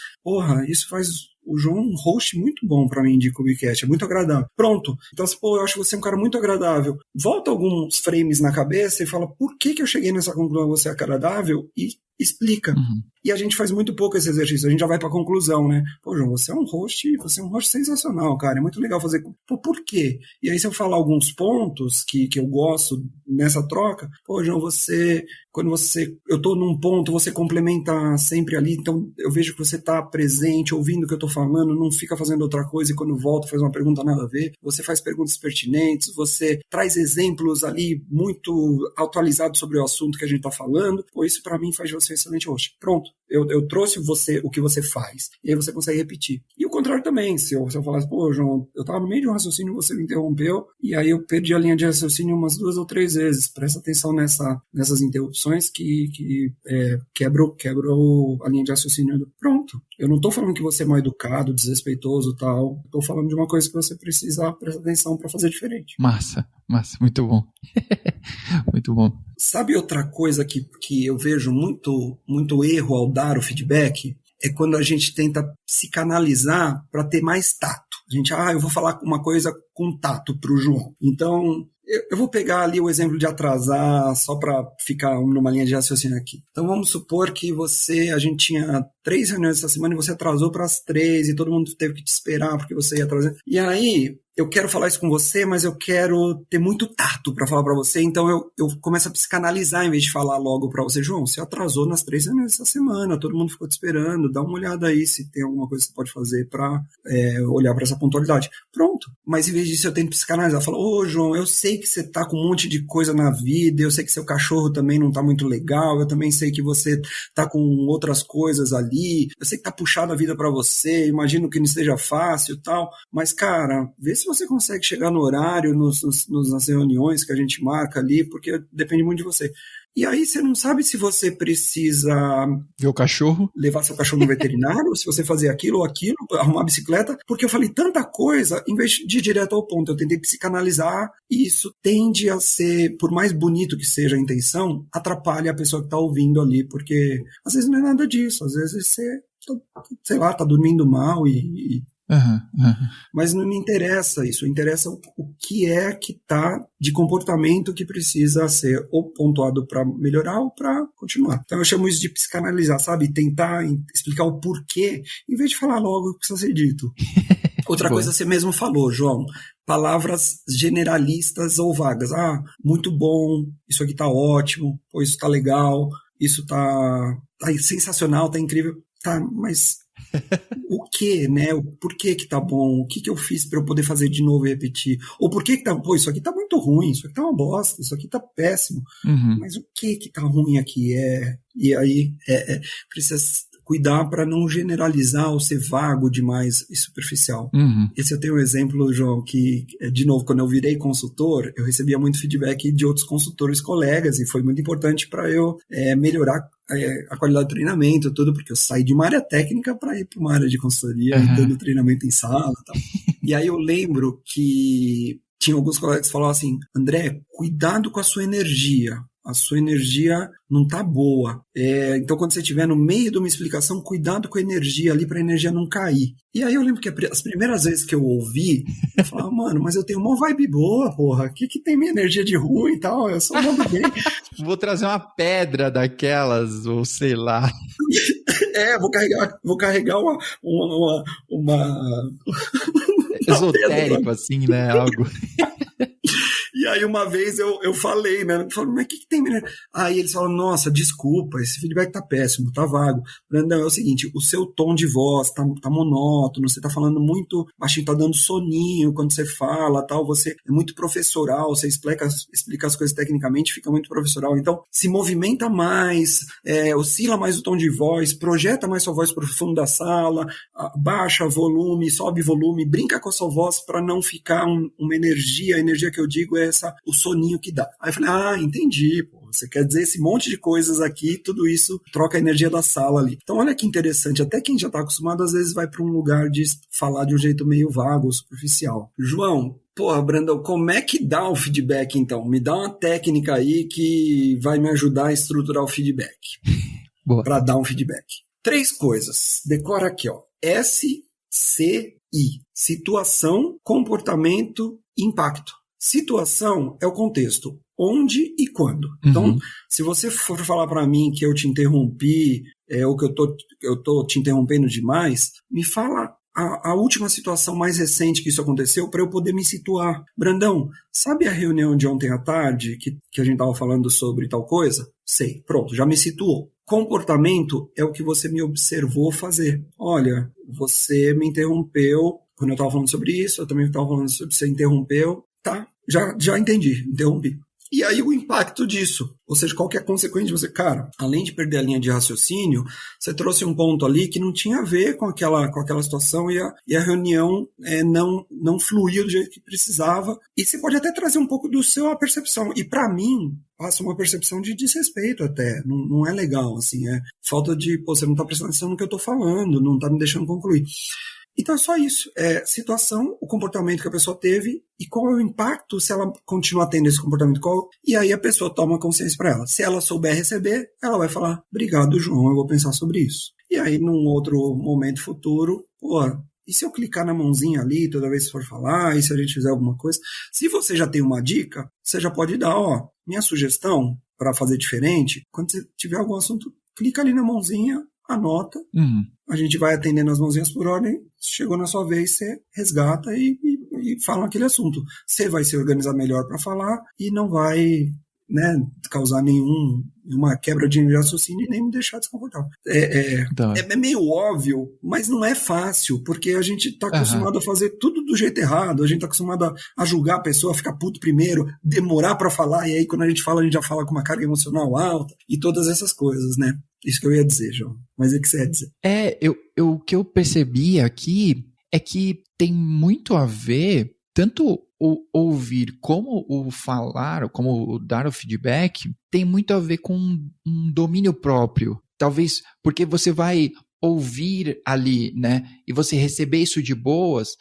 Isso faz o João um host muito bom pra mim de Cubicast, é muito agradável. Pronto. Então, eu acho você um cara muito agradável. Volta alguns frames na cabeça e fala, por que eu cheguei nessa conclusão, você é agradável? E explica. Uhum. E a gente faz muito pouco esse exercício, a gente já vai pra conclusão, né? João, você é um host sensacional, cara, é muito legal fazer. Por quê? E aí se eu falar alguns pontos que eu gosto nessa troca, João, eu tô num ponto, você complementa sempre ali, então eu vejo que você tá presente, ouvindo o que eu tô falando, não fica fazendo outra coisa e quando volta faz uma pergunta nada a ver, você faz perguntas pertinentes, você traz exemplos ali muito atualizados sobre o assunto que a gente tá falando, isso pra mim faz de você um excelente host. Pronto. Eu trouxe o que você faz. E aí você consegue repetir. E o contrário também. Se eu falasse, João, eu estava no meio de um raciocínio, você me interrompeu, e aí eu perdi a linha de raciocínio umas 2 ou 3 vezes. Presta atenção nessas interrupções que quebram a linha de raciocínio. Pronto. Eu não estou falando que você é mal educado, desrespeitoso e tal. Estou falando de uma coisa que você precisa prestar atenção para fazer diferente. Massa. Muito bom. Muito bom. Sabe outra coisa que eu vejo muito erro ao dar o feedback? É quando a gente tenta se canalizar para ter mais tato. A gente, eu vou falar uma coisa com tato para o João. Então, eu vou pegar ali o exemplo de atrasar, só para ficar numa linha de raciocínio aqui. Então, vamos supor que a gente tinha 3 reuniões essa semana e você atrasou para as 3 e todo mundo teve que te esperar porque você ia atrasar. E aí, eu quero falar isso com você, mas eu quero ter muito tato para falar para você, então eu começo a psicanalizar em vez de falar logo para você, João, você atrasou nas 3 reuniões essa semana, todo mundo ficou te esperando, dá uma olhada aí se tem alguma coisa que você pode fazer para olhar para essa pontualidade. Pronto. Mas em vez disso eu tento psicanalizar, falo, ô João, eu sei que você tá com um monte de coisa na vida, eu sei que seu cachorro também não tá muito legal, eu também sei que você tá com outras coisas ali, eu sei que tá puxado a vida para você, imagino que não esteja fácil e tal, mas cara, vê se você consegue chegar no horário, nas reuniões que a gente marca ali, porque depende muito de você. E aí você não sabe se você precisa ver o cachorro, levar seu cachorro no veterinário, se você fazer aquilo ou aquilo, arrumar bicicleta, porque eu falei tanta coisa, em vez de ir direto ao ponto, eu tentei psicanalizar, e isso tende a ser, por mais bonito que seja a intenção, atrapalha a pessoa que está ouvindo ali, porque às vezes não é nada disso, às vezes você, sei lá, tá dormindo mal Mas não me interessa isso, interessa o que é que tá de comportamento que precisa ser ou pontuado para melhorar ou para continuar. Então eu chamo isso de psicanalizar, sabe? Tentar explicar o porquê, em vez de falar logo o que precisa ser dito. Outra coisa você mesmo falou, João, palavras generalistas ou vagas. Ah, muito bom, isso aqui tá ótimo, pô, isso tá legal, isso tá sensacional, tá incrível. Tá, mas o que, né? O porquê que tá bom? O que eu fiz para eu poder fazer de novo e repetir? Ou por que tá, pô, isso aqui tá muito ruim, isso aqui tá uma bosta, isso aqui tá péssimo. Mas o que tá ruim aqui? E aí precisa cuidar para não generalizar ou ser vago demais e superficial. Esse eu tenho um exemplo, João, que, de novo, quando eu virei consultor, eu recebia muito feedback de outros consultores colegas e foi muito importante para eu melhorar a qualidade do treinamento, tudo, porque eu saí de uma área técnica para ir para uma área de consultoria, dando treinamento em sala e tal. E aí eu lembro que tinha alguns colegas que falavam assim, André, cuidado com a sua energia não tá boa. Então, quando você estiver no meio de uma explicação, cuidado com a energia ali, para a energia não cair. E aí eu lembro que as primeiras vezes que eu ouvi, eu falava, mano, mas eu tenho uma vibe boa, porra. O que tem minha energia de ruim e tal? Eu só mando bem. Vou trazer uma pedra daquelas, ou sei lá. Vou carregar uma esotérico, assim, né? Algo. E aí uma vez eu falei, né? Eu falei, mas o que tem, menina? Aí eles falam, nossa, desculpa, esse feedback tá péssimo, tá vago. Brandão, é o seguinte, o seu tom de voz tá monótono, você tá falando muito baixinho, tá dando soninho quando você fala, tal, você é muito professoral, você explica as coisas tecnicamente, fica muito professoral. Então, se movimenta mais, oscila mais o tom de voz, projeta mais sua voz pro fundo da sala, baixa volume, sobe volume, brinca com a sua voz para não ficar uma energia, a energia que eu digo é o soninho que dá. Aí eu falei, entendi, pô, você quer dizer esse monte de coisas aqui, tudo isso troca a energia da sala ali. Então olha que interessante, até quem já está acostumado às vezes vai para um lugar de falar de um jeito meio vago ou superficial. João, porra, Brandão, como é que dá o feedback então? Me dá uma técnica aí que vai me ajudar a estruturar o feedback. Para dar um feedback. 3 coisas, decora aqui, ó. SCI, situação, comportamento, impacto. Situação é o contexto, onde e quando. Então, se você for falar para mim que eu te interrompi, ou que eu tô te interrompendo demais, me fala a última situação mais recente que isso aconteceu para eu poder me situar. Brandão, sabe a reunião de ontem à tarde que a gente estava falando sobre tal coisa? Sei, pronto, já me situou. Comportamento é o que você me observou fazer. Olha, você me interrompeu quando eu estava falando sobre isso, eu também estava falando sobre você interrompeu. Tá, já entendi, interrompi. E aí o impacto disso, ou seja, qual que é a consequência de você, cara, além de perder a linha de raciocínio, você trouxe um ponto ali que não tinha a ver com aquela situação e a reunião não fluiu do jeito que precisava, e você pode até trazer um pouco do seu percepção, e para mim, passa uma percepção de desrespeito até, não é legal, assim, falta de, você não tá prestando atenção no que eu tô falando, não tá me deixando concluir. Então é só isso, situação, o comportamento que a pessoa teve e qual é o impacto se ela continuar tendo esse comportamento, e aí a pessoa toma consciência para ela. Se ela souber receber, ela vai falar, obrigado, João, eu vou pensar sobre isso. E aí num outro momento futuro, e se eu clicar na mãozinha ali toda vez que for falar, e se a gente fizer alguma coisa? Se você já tem uma dica, você já pode dar, minha sugestão para fazer diferente, quando você tiver algum assunto, clica ali na mãozinha, anota, a gente vai atendendo as mãozinhas por ordem, chegou na sua vez, você resgata e fala aquele assunto. Você vai se organizar melhor para falar e não vai, né, causar nenhuma quebra de raciocínio e nem me deixar desconfortável. É meio óbvio, mas não é fácil, porque a gente está acostumado a fazer tudo do jeito errado, a gente está acostumado a julgar a pessoa, ficar puto primeiro, demorar para falar, e aí quando a gente já fala com uma carga emocional alta, e todas essas coisas, né? Isso que eu ia dizer, João. Mas o que você ia dizer? O que eu percebi aqui é que tem muito a ver, tanto o ouvir como o falar, como o dar o feedback, tem muito a ver com um domínio próprio. Talvez porque você vai ouvir ali, né, e você receber isso de boas,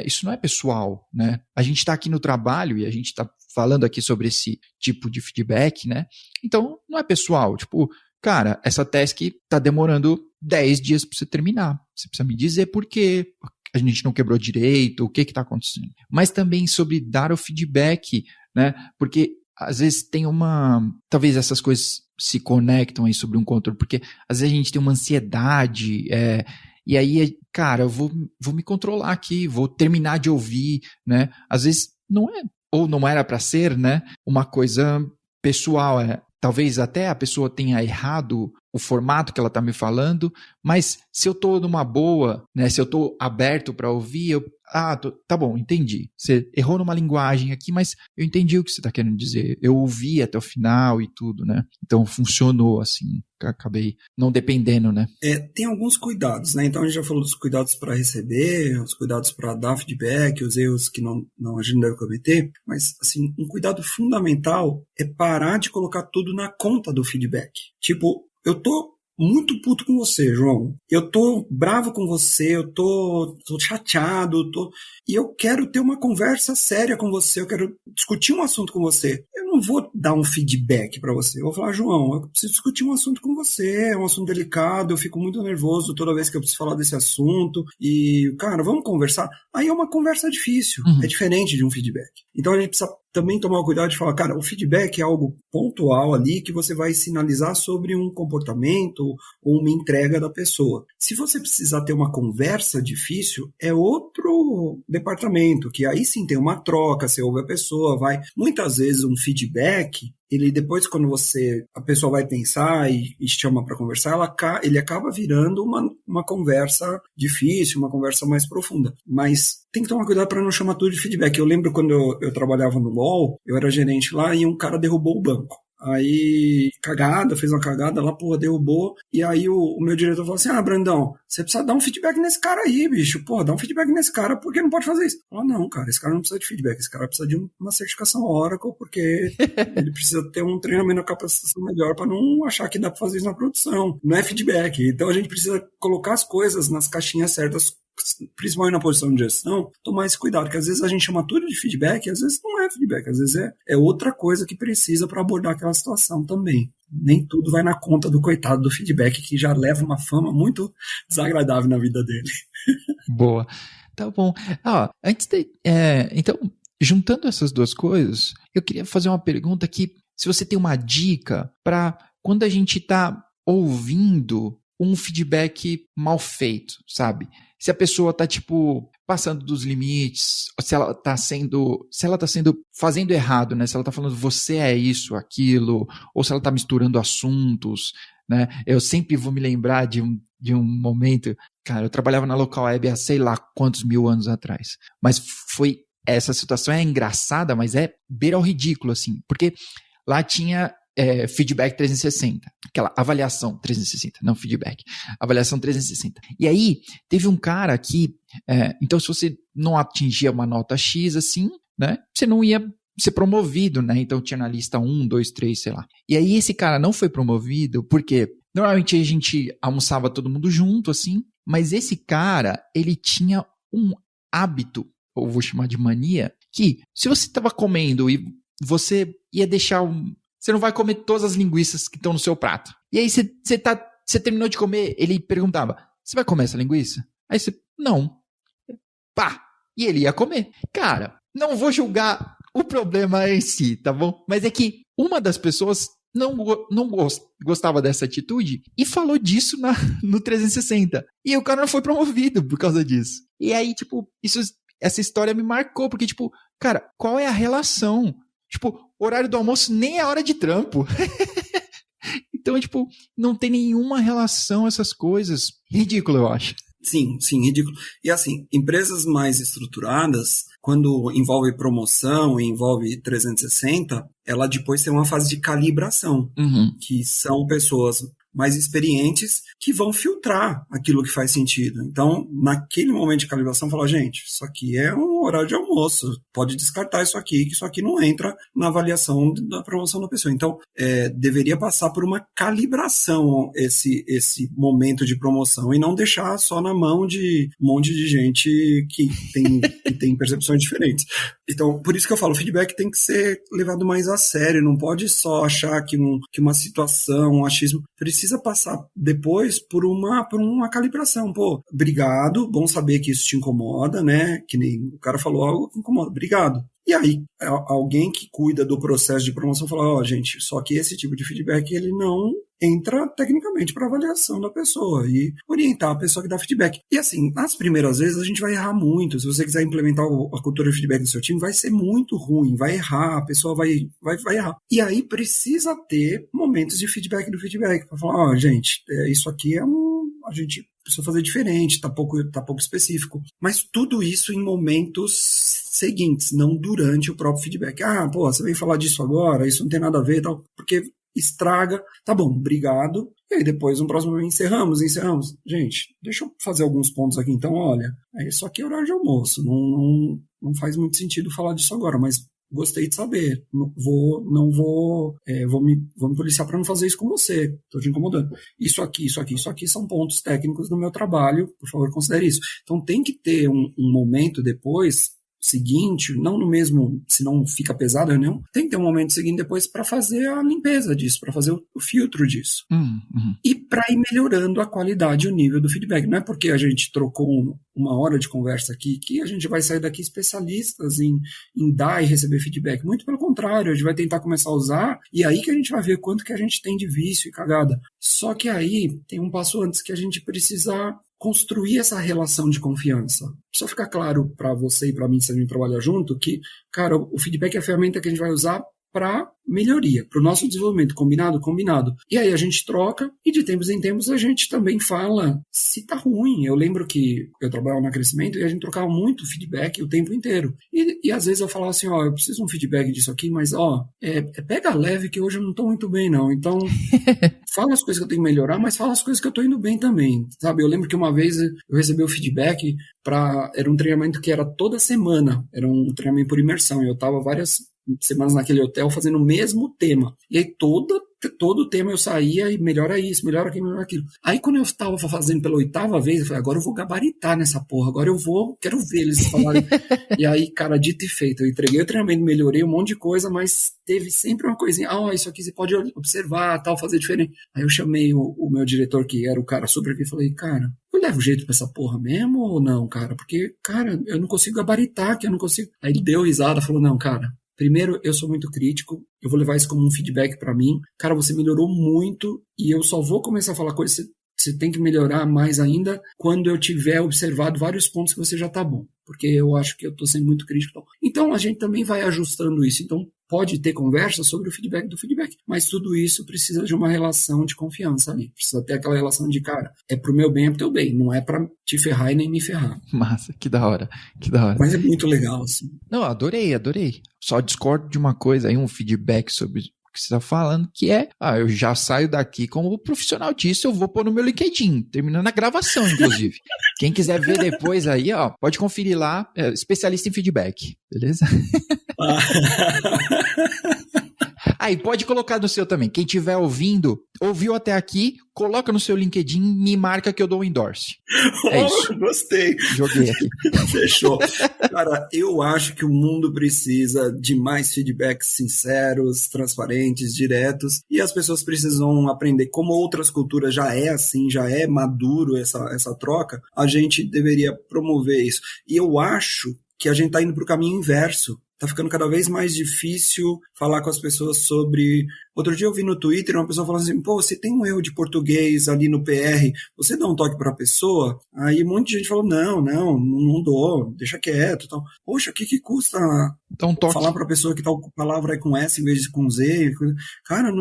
isso não é pessoal, né? A gente está aqui no trabalho e a gente está falando aqui sobre esse tipo de feedback, né? Então, não é pessoal. Tipo, cara, essa task tá demorando 10 dias para você terminar. Você precisa me dizer por quê, a gente não quebrou direito, o que está acontecendo. Mas também sobre dar o feedback, né? Porque às vezes tem talvez essas coisas se conectam aí sobre um controle, porque às vezes a gente tem uma ansiedade, e aí, cara, eu vou me controlar aqui, vou terminar de ouvir, né? Às vezes não é, ou não era para ser, né? Uma coisa pessoal, talvez até a pessoa tenha errado o formato que ela está me falando, mas se eu estou numa boa, né, se eu estou aberto para ouvir, tá bom, entendi. Você errou numa linguagem aqui, mas eu entendi o que você está querendo dizer. Eu ouvi até o final e tudo, né? Então funcionou assim, acabei não dependendo, né? Tem alguns cuidados, né? Então a gente já falou dos cuidados para receber, os cuidados para dar feedback, os erros que a gente não deve cometer, mas assim, um cuidado fundamental é parar de colocar tudo na conta do feedback. Tipo, eu tô muito puto com você, João. Eu tô bravo com você, eu tô chateado, e eu quero ter uma conversa séria com você, eu quero discutir um assunto com você. Eu não vou dar um feedback pra você. Eu vou falar, João, eu preciso discutir um assunto com você, é um assunto delicado, eu fico muito nervoso toda vez que eu preciso falar desse assunto, e, cara, vamos conversar? Aí é uma conversa difícil, é diferente de um feedback. Então a gente precisa também tomar o cuidado de falar, cara, o feedback é algo pontual ali que você vai sinalizar sobre um comportamento ou uma entrega da pessoa. Se você precisar ter uma conversa difícil, é outro departamento, que aí sim tem uma troca, você ouve a pessoa, vai... Muitas vezes um feedback, ele depois quando a pessoa vai pensar e chama para conversar, ele acaba virando uma conversa difícil, uma conversa mais profunda. Mas tem que tomar cuidado para não chamar tudo de feedback. Eu lembro quando eu trabalhava no UOL, eu era gerente lá e um cara derrubou o banco. Aí, fez uma cagada lá, derrubou. E aí o meu diretor falou assim, Brandão, você precisa dar um feedback nesse cara aí, bicho. Dá um feedback nesse cara, porque não pode fazer isso. Eu falei, não, cara, esse cara não precisa de feedback, esse cara precisa de uma certificação Oracle, porque ele precisa ter um treinamento, uma capacitação melhor para não achar que dá para fazer isso na produção. Não é feedback. Então a gente precisa colocar as coisas nas caixinhas certas, principalmente na posição de gestão, tomar esse cuidado, que às vezes a gente chama tudo de feedback, às vezes não é feedback, às vezes é outra coisa que precisa para abordar aquela situação também. Nem tudo vai na conta do coitado do feedback, que já leva uma fama muito desagradável na vida dele. Boa. Tá bom. Então, juntando essas duas coisas, eu queria fazer uma pergunta aqui, se você tem uma dica para quando a gente está ouvindo um feedback mal feito, sabe? Se a pessoa tá, passando dos limites, se ela tá fazendo errado, né? Se ela tá falando você é isso, aquilo, ou se ela tá misturando assuntos, né? Eu sempre vou me lembrar de um momento, cara, eu trabalhava na Local Web há sei lá quantos mil anos atrás, mas essa situação é engraçada, mas é beira ao ridículo, assim, porque lá tinha feedback 360, aquela avaliação 360, não feedback, avaliação 360. E aí, teve um cara que, então se você não atingia uma nota X, assim, né, você não ia ser promovido, né, então tinha na lista 1, 2, 3, sei lá. E aí esse cara não foi promovido porque normalmente a gente almoçava todo mundo junto, assim, mas esse cara, ele tinha um hábito, ou vou chamar de mania, que se você estava comendo e você ia deixar você não vai comer todas as linguiças que estão no seu prato. E aí você terminou de comer, ele perguntava, você vai comer essa linguiça? Aí você, não. Pá! E ele ia comer. Cara, não vou julgar o problema em si, tá bom? Mas é que uma das pessoas não gostava dessa atitude e falou disso no 360. E o cara não foi promovido por causa disso. E aí, tipo, essa história me marcou, porque, tipo, cara, qual é a relação? Tipo, horário do almoço nem é hora de trampo. Então, tipo, não tem nenhuma relação essas coisas. Ridículo, eu acho. Sim, ridículo. E assim, empresas mais estruturadas, quando envolve promoção e envolve 360, ela depois tem uma fase de calibração, que são pessoas mais experientes que vão filtrar aquilo que faz sentido. Então, naquele momento de calibração, falar, gente, isso aqui é um horário de almoço, pode descartar isso aqui, que isso aqui não entra na avaliação da promoção da pessoa. Então, deveria passar por uma calibração esse momento de promoção e não deixar só na mão de um monte de gente que tem percepções diferentes. Então, por isso que eu falo, o feedback tem que ser levado mais a sério, não pode só achar que uma situação, um achismo, precisa passar depois por uma calibração. Pô, obrigado, bom saber que isso te incomoda, né? Que nem o cara falou algo que incomoda, obrigado. E aí, alguém que cuida do processo de promoção fala, gente, só que esse tipo de feedback, ele não entra tecnicamente para avaliação da pessoa e orientar a pessoa que dá feedback. E assim, nas primeiras vezes a gente vai errar muito. Se você quiser implementar a cultura de feedback no seu time, vai ser muito ruim, vai errar, a pessoa vai errar. E aí precisa ter momentos de feedback do feedback, para falar, gente, isso aqui a gente precisa fazer diferente, tá pouco específico. Mas tudo isso em momentos seguintes, não durante o próprio feedback. Você veio falar disso agora, isso não tem nada a ver, tal, porque estraga. Tá bom, obrigado. E aí depois, no próximo momento, encerramos. Gente, deixa eu fazer alguns pontos aqui. Então, olha, isso aqui é horário de almoço. Não faz muito sentido falar disso agora, mas gostei de saber. Vou me policiar para não fazer isso com você. Estou te incomodando. Isso aqui são pontos técnicos do meu trabalho. Por favor, considere isso. Então, tem que ter um momento depois seguinte, não no mesmo, senão fica pesado a reunião, tem que ter um momento seguinte depois para fazer a limpeza disso, para fazer o filtro disso. E para ir melhorando a qualidade e o nível do feedback. Não é porque a gente trocou uma hora de conversa aqui que a gente vai sair daqui especialistas em dar e receber feedback. Muito pelo contrário, a gente vai tentar começar a usar e aí que a gente vai ver quanto que a gente tem de vício e cagada. Só que aí tem um passo antes que a gente precisa construir essa relação de confiança. Precisa ficar claro para você e para mim, se a gente trabalhar junto, que, cara, o feedback é a ferramenta que a gente vai usar para melhoria, para o nosso desenvolvimento, combinado? E aí a gente troca e de tempos em tempos a gente também fala se tá ruim. Eu lembro que eu trabalhava no Crescimento e a gente trocava muito feedback o tempo inteiro. E às vezes eu falava assim, eu preciso de um feedback disso aqui, mas pega leve que hoje eu não tô muito bem não. Então, fala as coisas que eu tenho que melhorar, mas fala as coisas que eu tô indo bem também, sabe? Eu lembro que uma vez eu recebi o feedback era um treinamento que era toda semana, era um treinamento por imersão, e eu tava várias semanas naquele hotel fazendo o mesmo tema. E aí todo o tema eu saía e melhora isso, melhora aquilo, melhora aquilo. Aí quando eu estava fazendo pela 8ª vez, eu falei, agora eu vou gabaritar nessa porra, quero ver eles falarem. E aí, cara, dito e feito, eu entreguei o treinamento, melhorei um monte de coisa, mas teve sempre uma coisinha, isso aqui você pode observar, tal, fazer diferente. Aí eu chamei o meu diretor, que era o cara super aqui, e falei, cara, eu levo jeito pra essa porra mesmo ou não, cara? Porque, cara, eu não consigo gabaritar, que eu não consigo. Aí ele deu risada, falou, não, cara, primeiro, eu sou muito crítico, eu vou levar isso como um feedback pra mim. Cara, você melhorou muito e eu só vou começar a falar coisas, você tem que melhorar mais ainda quando eu tiver observado vários pontos que você já tá bom. Porque eu acho que eu tô sendo muito crítico. Então, a gente também vai ajustando isso. Então, pode ter conversa sobre o feedback do feedback. Mas tudo isso precisa de uma relação de confiança ali. Precisa ter aquela relação de, cara, é pro meu bem, é pro teu bem. Não é pra te ferrar e nem me ferrar. Massa, que da hora. Mas é muito legal, assim. Não, adorei. Só discordo de uma coisa aí, um feedback sobre o que você está falando, que é, eu já saio daqui como profissional disso, eu vou pôr no meu LinkedIn, terminando a gravação, inclusive. Quem quiser ver depois aí, pode conferir lá, especialista em feedback, beleza? Aí, pode colocar no seu também. Quem estiver ouviu até aqui, coloca no seu LinkedIn, me marca que eu dou um endorse. É isso. Gostei. Joguei aqui. Fechou. Cara, eu acho que o mundo precisa de mais feedbacks sinceros, transparentes, diretos, e as pessoas precisam aprender. Como outras culturas já é assim, já é maduro essa troca, a gente deveria promover isso. E eu acho que a gente está indo para o caminho inverso. tá ficando cada vez mais difícil falar com as pessoas sobre... Outro dia eu vi no Twitter uma pessoa falando assim, pô, se tem um erro de português ali no PR, você dá um toque para a pessoa? Aí um monte de gente falou, não dou, deixa quieto. Tal. Poxa, o que custa falar para a pessoa que tal palavra é com S em vez de com Z? Cara,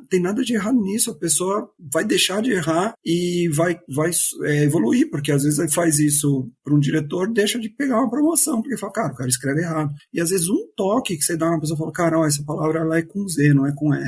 tem nada de errado nisso. A pessoa vai deixar de errar e vai evoluir, porque às vezes ele faz isso para um diretor, deixa de pegar uma promoção, porque fala, cara, o cara escreve errado. E às vezes um toque que você dá na pessoa, fala, cara, ó, essa palavra ela é com Z, não é com S.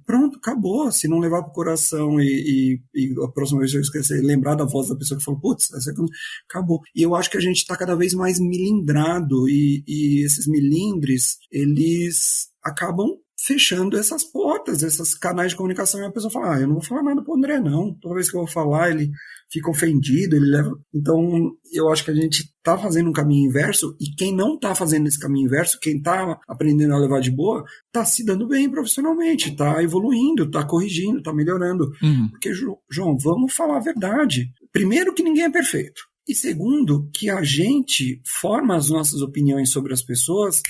Pronto, acabou. Se não levar pro coração e a próxima vez que eu esquecer, lembrar da voz da pessoa que falou, putz, essa aqui acabou. E eu acho que a gente está cada vez mais milindrado e esses milindres, eles acabam fechando essas portas, esses canais de comunicação, e a pessoa fala, eu não vou falar nada pro André, não. Toda vez que eu vou falar, ele fica ofendido, ele leva... Então, eu acho que a gente tá fazendo um caminho inverso, e quem não tá fazendo esse caminho inverso, quem tá aprendendo a levar de boa, tá se dando bem profissionalmente, tá evoluindo, tá corrigindo, tá melhorando. Porque, João, vamos falar a verdade. Primeiro, que ninguém é perfeito. E segundo, que a gente forma as nossas opiniões sobre as pessoas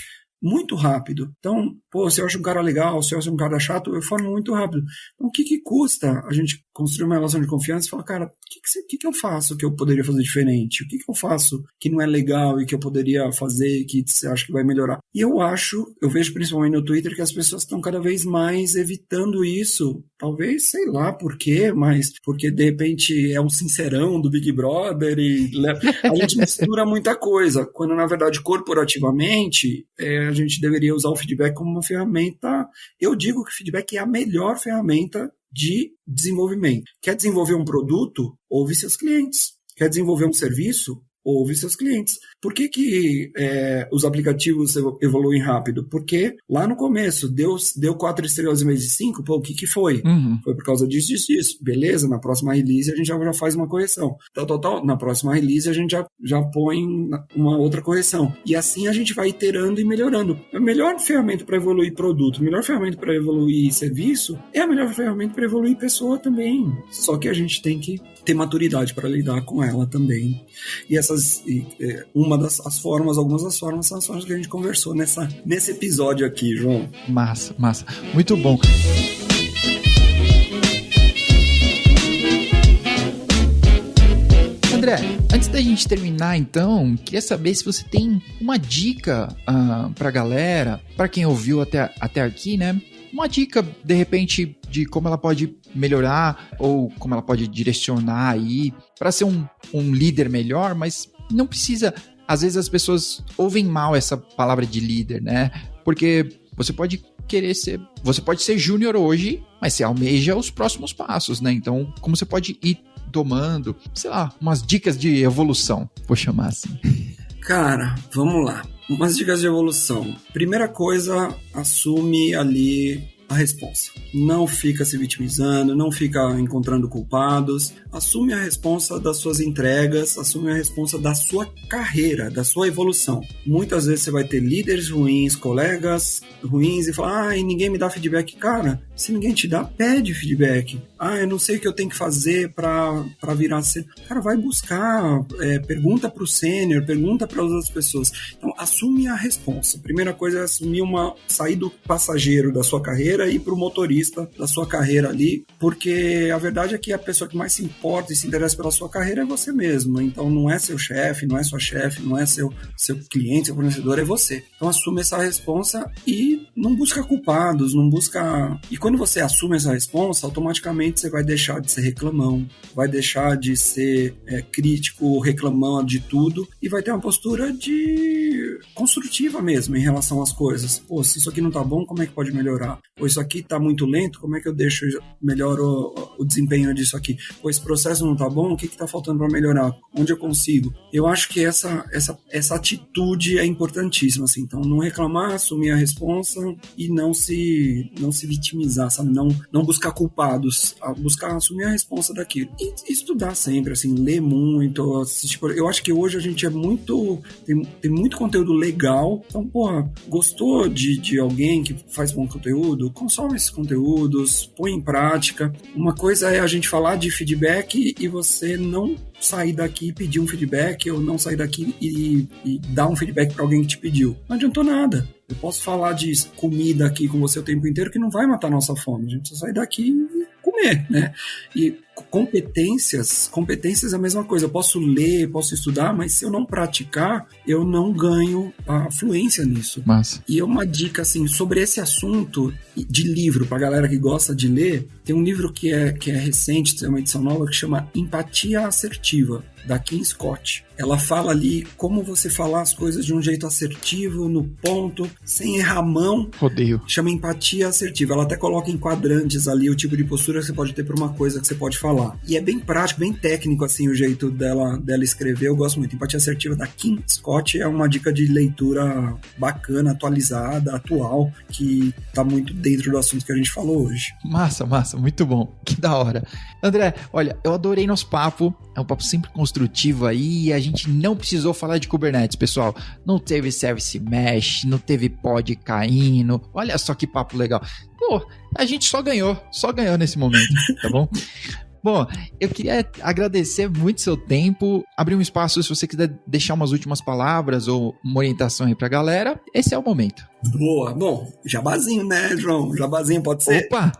muito rápido. Então, pô, se eu acho um cara legal, se eu acho um cara chato, eu formo muito rápido. Então, o que custa a gente construir uma relação de confiança e falar, cara, o que eu faço que eu poderia fazer diferente? O que eu faço que não é legal e que eu poderia fazer que você acha que vai melhorar? E eu vejo principalmente no Twitter que as pessoas estão cada vez mais evitando isso. Talvez, sei lá por quê, mas porque de repente é um sincerão do Big Brother e a gente mistura muita coisa, quando na verdade corporativamente a gente deveria usar o feedback como uma ferramenta. Eu digo que o feedback é a melhor ferramenta de desenvolvimento. Quer desenvolver um produto? Ouve seus clientes. Quer desenvolver um serviço? Ouve seus clientes. Por que os aplicativos evoluem rápido? Porque lá no começo deu 4 estrelas em vez de 5, pô, o que foi? Foi por causa disso. Beleza, na próxima release a gente já faz uma correção. Tal. Na próxima release a gente já põe uma outra correção. E assim a gente vai iterando e melhorando. A melhor ferramenta para evoluir produto, a melhor ferramenta para evoluir serviço, é a melhor ferramenta para evoluir pessoa também. Só que a gente tem que ter maturidade para lidar com ela também. E algumas das formas são as formas que a gente conversou nesse episódio aqui, João. Massa. Muito bom. André, antes da gente terminar, então, queria saber se você tem uma dica pra galera, pra quem ouviu até aqui, né? Uma dica, de repente, de como ela pode melhorar ou como ela pode direcionar aí para ser um líder melhor, mas não precisa... Às vezes as pessoas ouvem mal essa palavra de líder, né? Porque você pode ser júnior hoje, mas você almeja os próximos passos, né? Então, como você pode ir tomando, sei lá, umas dicas de evolução, vou chamar assim. Cara, vamos lá. Umas dicas de evolução. Primeira coisa, assume ali a responsa. Não fica se vitimizando, não fica encontrando culpados. Assume a responsa das suas entregas, assume a responsa da sua carreira, da sua evolução. Muitas vezes você vai ter líderes ruins, colegas ruins e falar, ninguém me dá feedback. Cara, se ninguém te dá, pede feedback. Eu não sei o que eu tenho que fazer para virar sênior. Cara, vai buscar, pergunta pro sênior, pergunta para as outras pessoas. Então, assume a responsa. Primeira coisa é assumir sair do passageiro da sua carreira e pro motorista da sua carreira ali, porque a verdade é que a pessoa que mais se importa e se interessa pela sua carreira é você mesmo. Então, não é seu chefe, não é sua chefe, não é seu cliente, seu fornecedor, é você. Então, assume essa responsa e não busca culpados, não busca... E quando você assume essa responsa, automaticamente você vai deixar de ser reclamão, vai deixar de ser crítico, reclamão de tudo e vai ter uma postura construtiva mesmo em relação às coisas. Pô, se isso aqui não tá bom, como é que pode melhorar? Pô, isso aqui tá muito lento, como é que eu deixo melhor o desempenho disso aqui? Pô, esse processo não tá bom, o que tá faltando para melhorar? Onde eu consigo? Eu acho que essa atitude é importantíssima, assim. Então, não reclamar, assumir a responsa e não se vitimizar, sabe? Não buscar culpados, buscar assumir a responsa daquilo. E estudar sempre, assim, ler muito, assistir. Eu acho que hoje a gente tem muito conteúdo legal. Então, porra, gostou de alguém que faz bom conteúdo? Consome esses conteúdos, põe em prática. Uma coisa é a gente falar de feedback e você não sair daqui e pedir um feedback, ou não sair daqui e dar um feedback para alguém que te pediu. Não adiantou nada. Eu posso falar de comida aqui com você o tempo inteiro que não vai matar a nossa fome. A gente precisa sair daqui e comer, né? E competências é a mesma coisa. Eu posso ler, posso estudar, mas se eu não praticar, eu não ganho a fluência nisso. Massa. E uma dica, assim, sobre esse assunto de livro, pra galera que gosta de ler, tem um livro que é recente, tem uma edição nova, que chama Empatia Assertiva, da Kim Scott. Ela fala ali como você falar as coisas de um jeito assertivo, no ponto, sem errar a mão. Rodeio. Chama empatia assertiva. Ela até coloca em quadrantes ali o tipo de postura que você pode ter para uma coisa que você pode falar. E é bem prático, bem técnico, assim, o jeito dela escrever. Eu gosto muito. Empatia assertiva da Kim Scott é uma dica de leitura bacana, atualizada, atual, que tá muito dentro do assunto que a gente falou hoje. Massa, muito bom. Que da hora. André, olha, eu adorei nosso papo. É um papo sempre construtivo aí, e a gente não precisou falar de Kubernetes, pessoal. Não teve Service Mesh, não teve pod caindo. Olha só que papo legal. Pô, a gente só ganhou nesse momento, tá bom? Bom, eu queria agradecer muito seu tempo, abrir um espaço se você quiser deixar umas últimas palavras ou uma orientação aí pra galera. Esse é o momento. Boa. Bom, jabazinho, né, João? Jabazinho pode ser? Opa!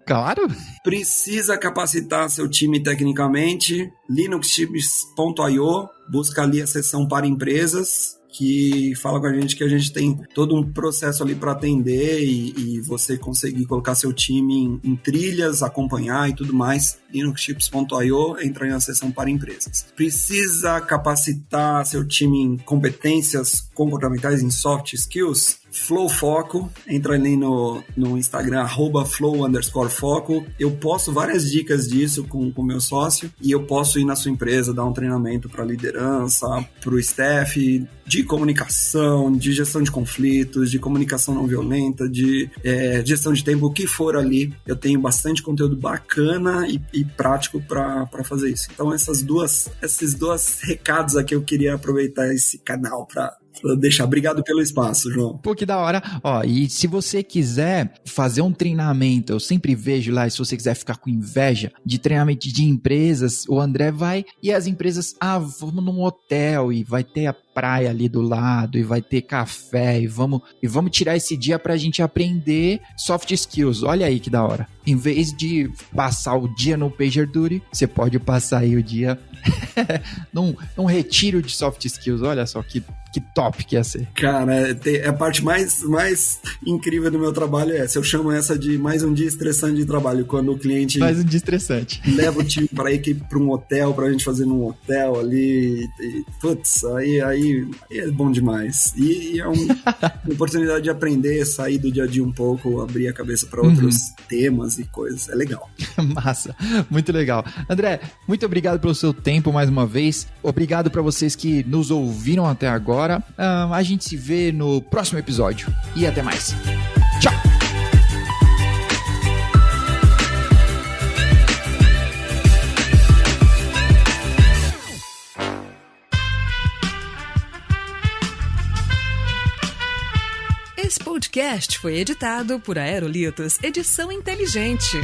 Claro. Precisa capacitar seu time tecnicamente. linuxchips.io, busca ali a seção para empresas, que fala com a gente que a gente tem todo um processo ali para atender e você conseguir colocar seu time em trilhas, acompanhar e tudo mais. linuxchips.io, entra na seção para empresas. Precisa capacitar seu time em competências comportamentais, em soft skills? Flow Foco, entra ali no Instagram, @flow_foco. Eu posto várias dicas disso com o meu sócio, e eu posso ir na sua empresa, dar um treinamento para liderança, para o staff, de comunicação, de gestão de conflitos, de comunicação não violenta, de gestão de tempo, o que for ali. Eu tenho bastante conteúdo bacana e prático para fazer isso. Então esses dois recados aqui eu queria aproveitar esse canal para deixar. Obrigado pelo espaço, João. Pô, que da hora. Ó, e se você quiser fazer um treinamento, eu sempre vejo lá, se você quiser ficar com inveja de treinamento de empresas, o André vai e as empresas, vamos num hotel e vai ter a praia ali do lado e vai ter café e vamos tirar esse dia pra gente aprender soft skills. Olha aí que da hora. Em vez de passar o dia no PagerDuty, você pode passar aí o dia num retiro de soft skills. Olha só que top que ia ser. Cara, a parte mais incrível do meu trabalho é essa. Eu chamo essa de mais um dia estressante de trabalho, quando o cliente... Mais um dia estressante. Leva o time para ir para um hotel, pra gente fazer num hotel ali. Putz, aí é bom demais. E é uma oportunidade de aprender, sair do dia a dia um pouco, abrir a cabeça para outros temas e coisas. É legal. Massa, muito legal. André, muito obrigado pelo seu tempo mais uma vez. Obrigado para vocês que nos ouviram até agora. A gente se vê no próximo episódio. E até mais. Tchau! Esse podcast foi editado por Aerolitos Edição Inteligente.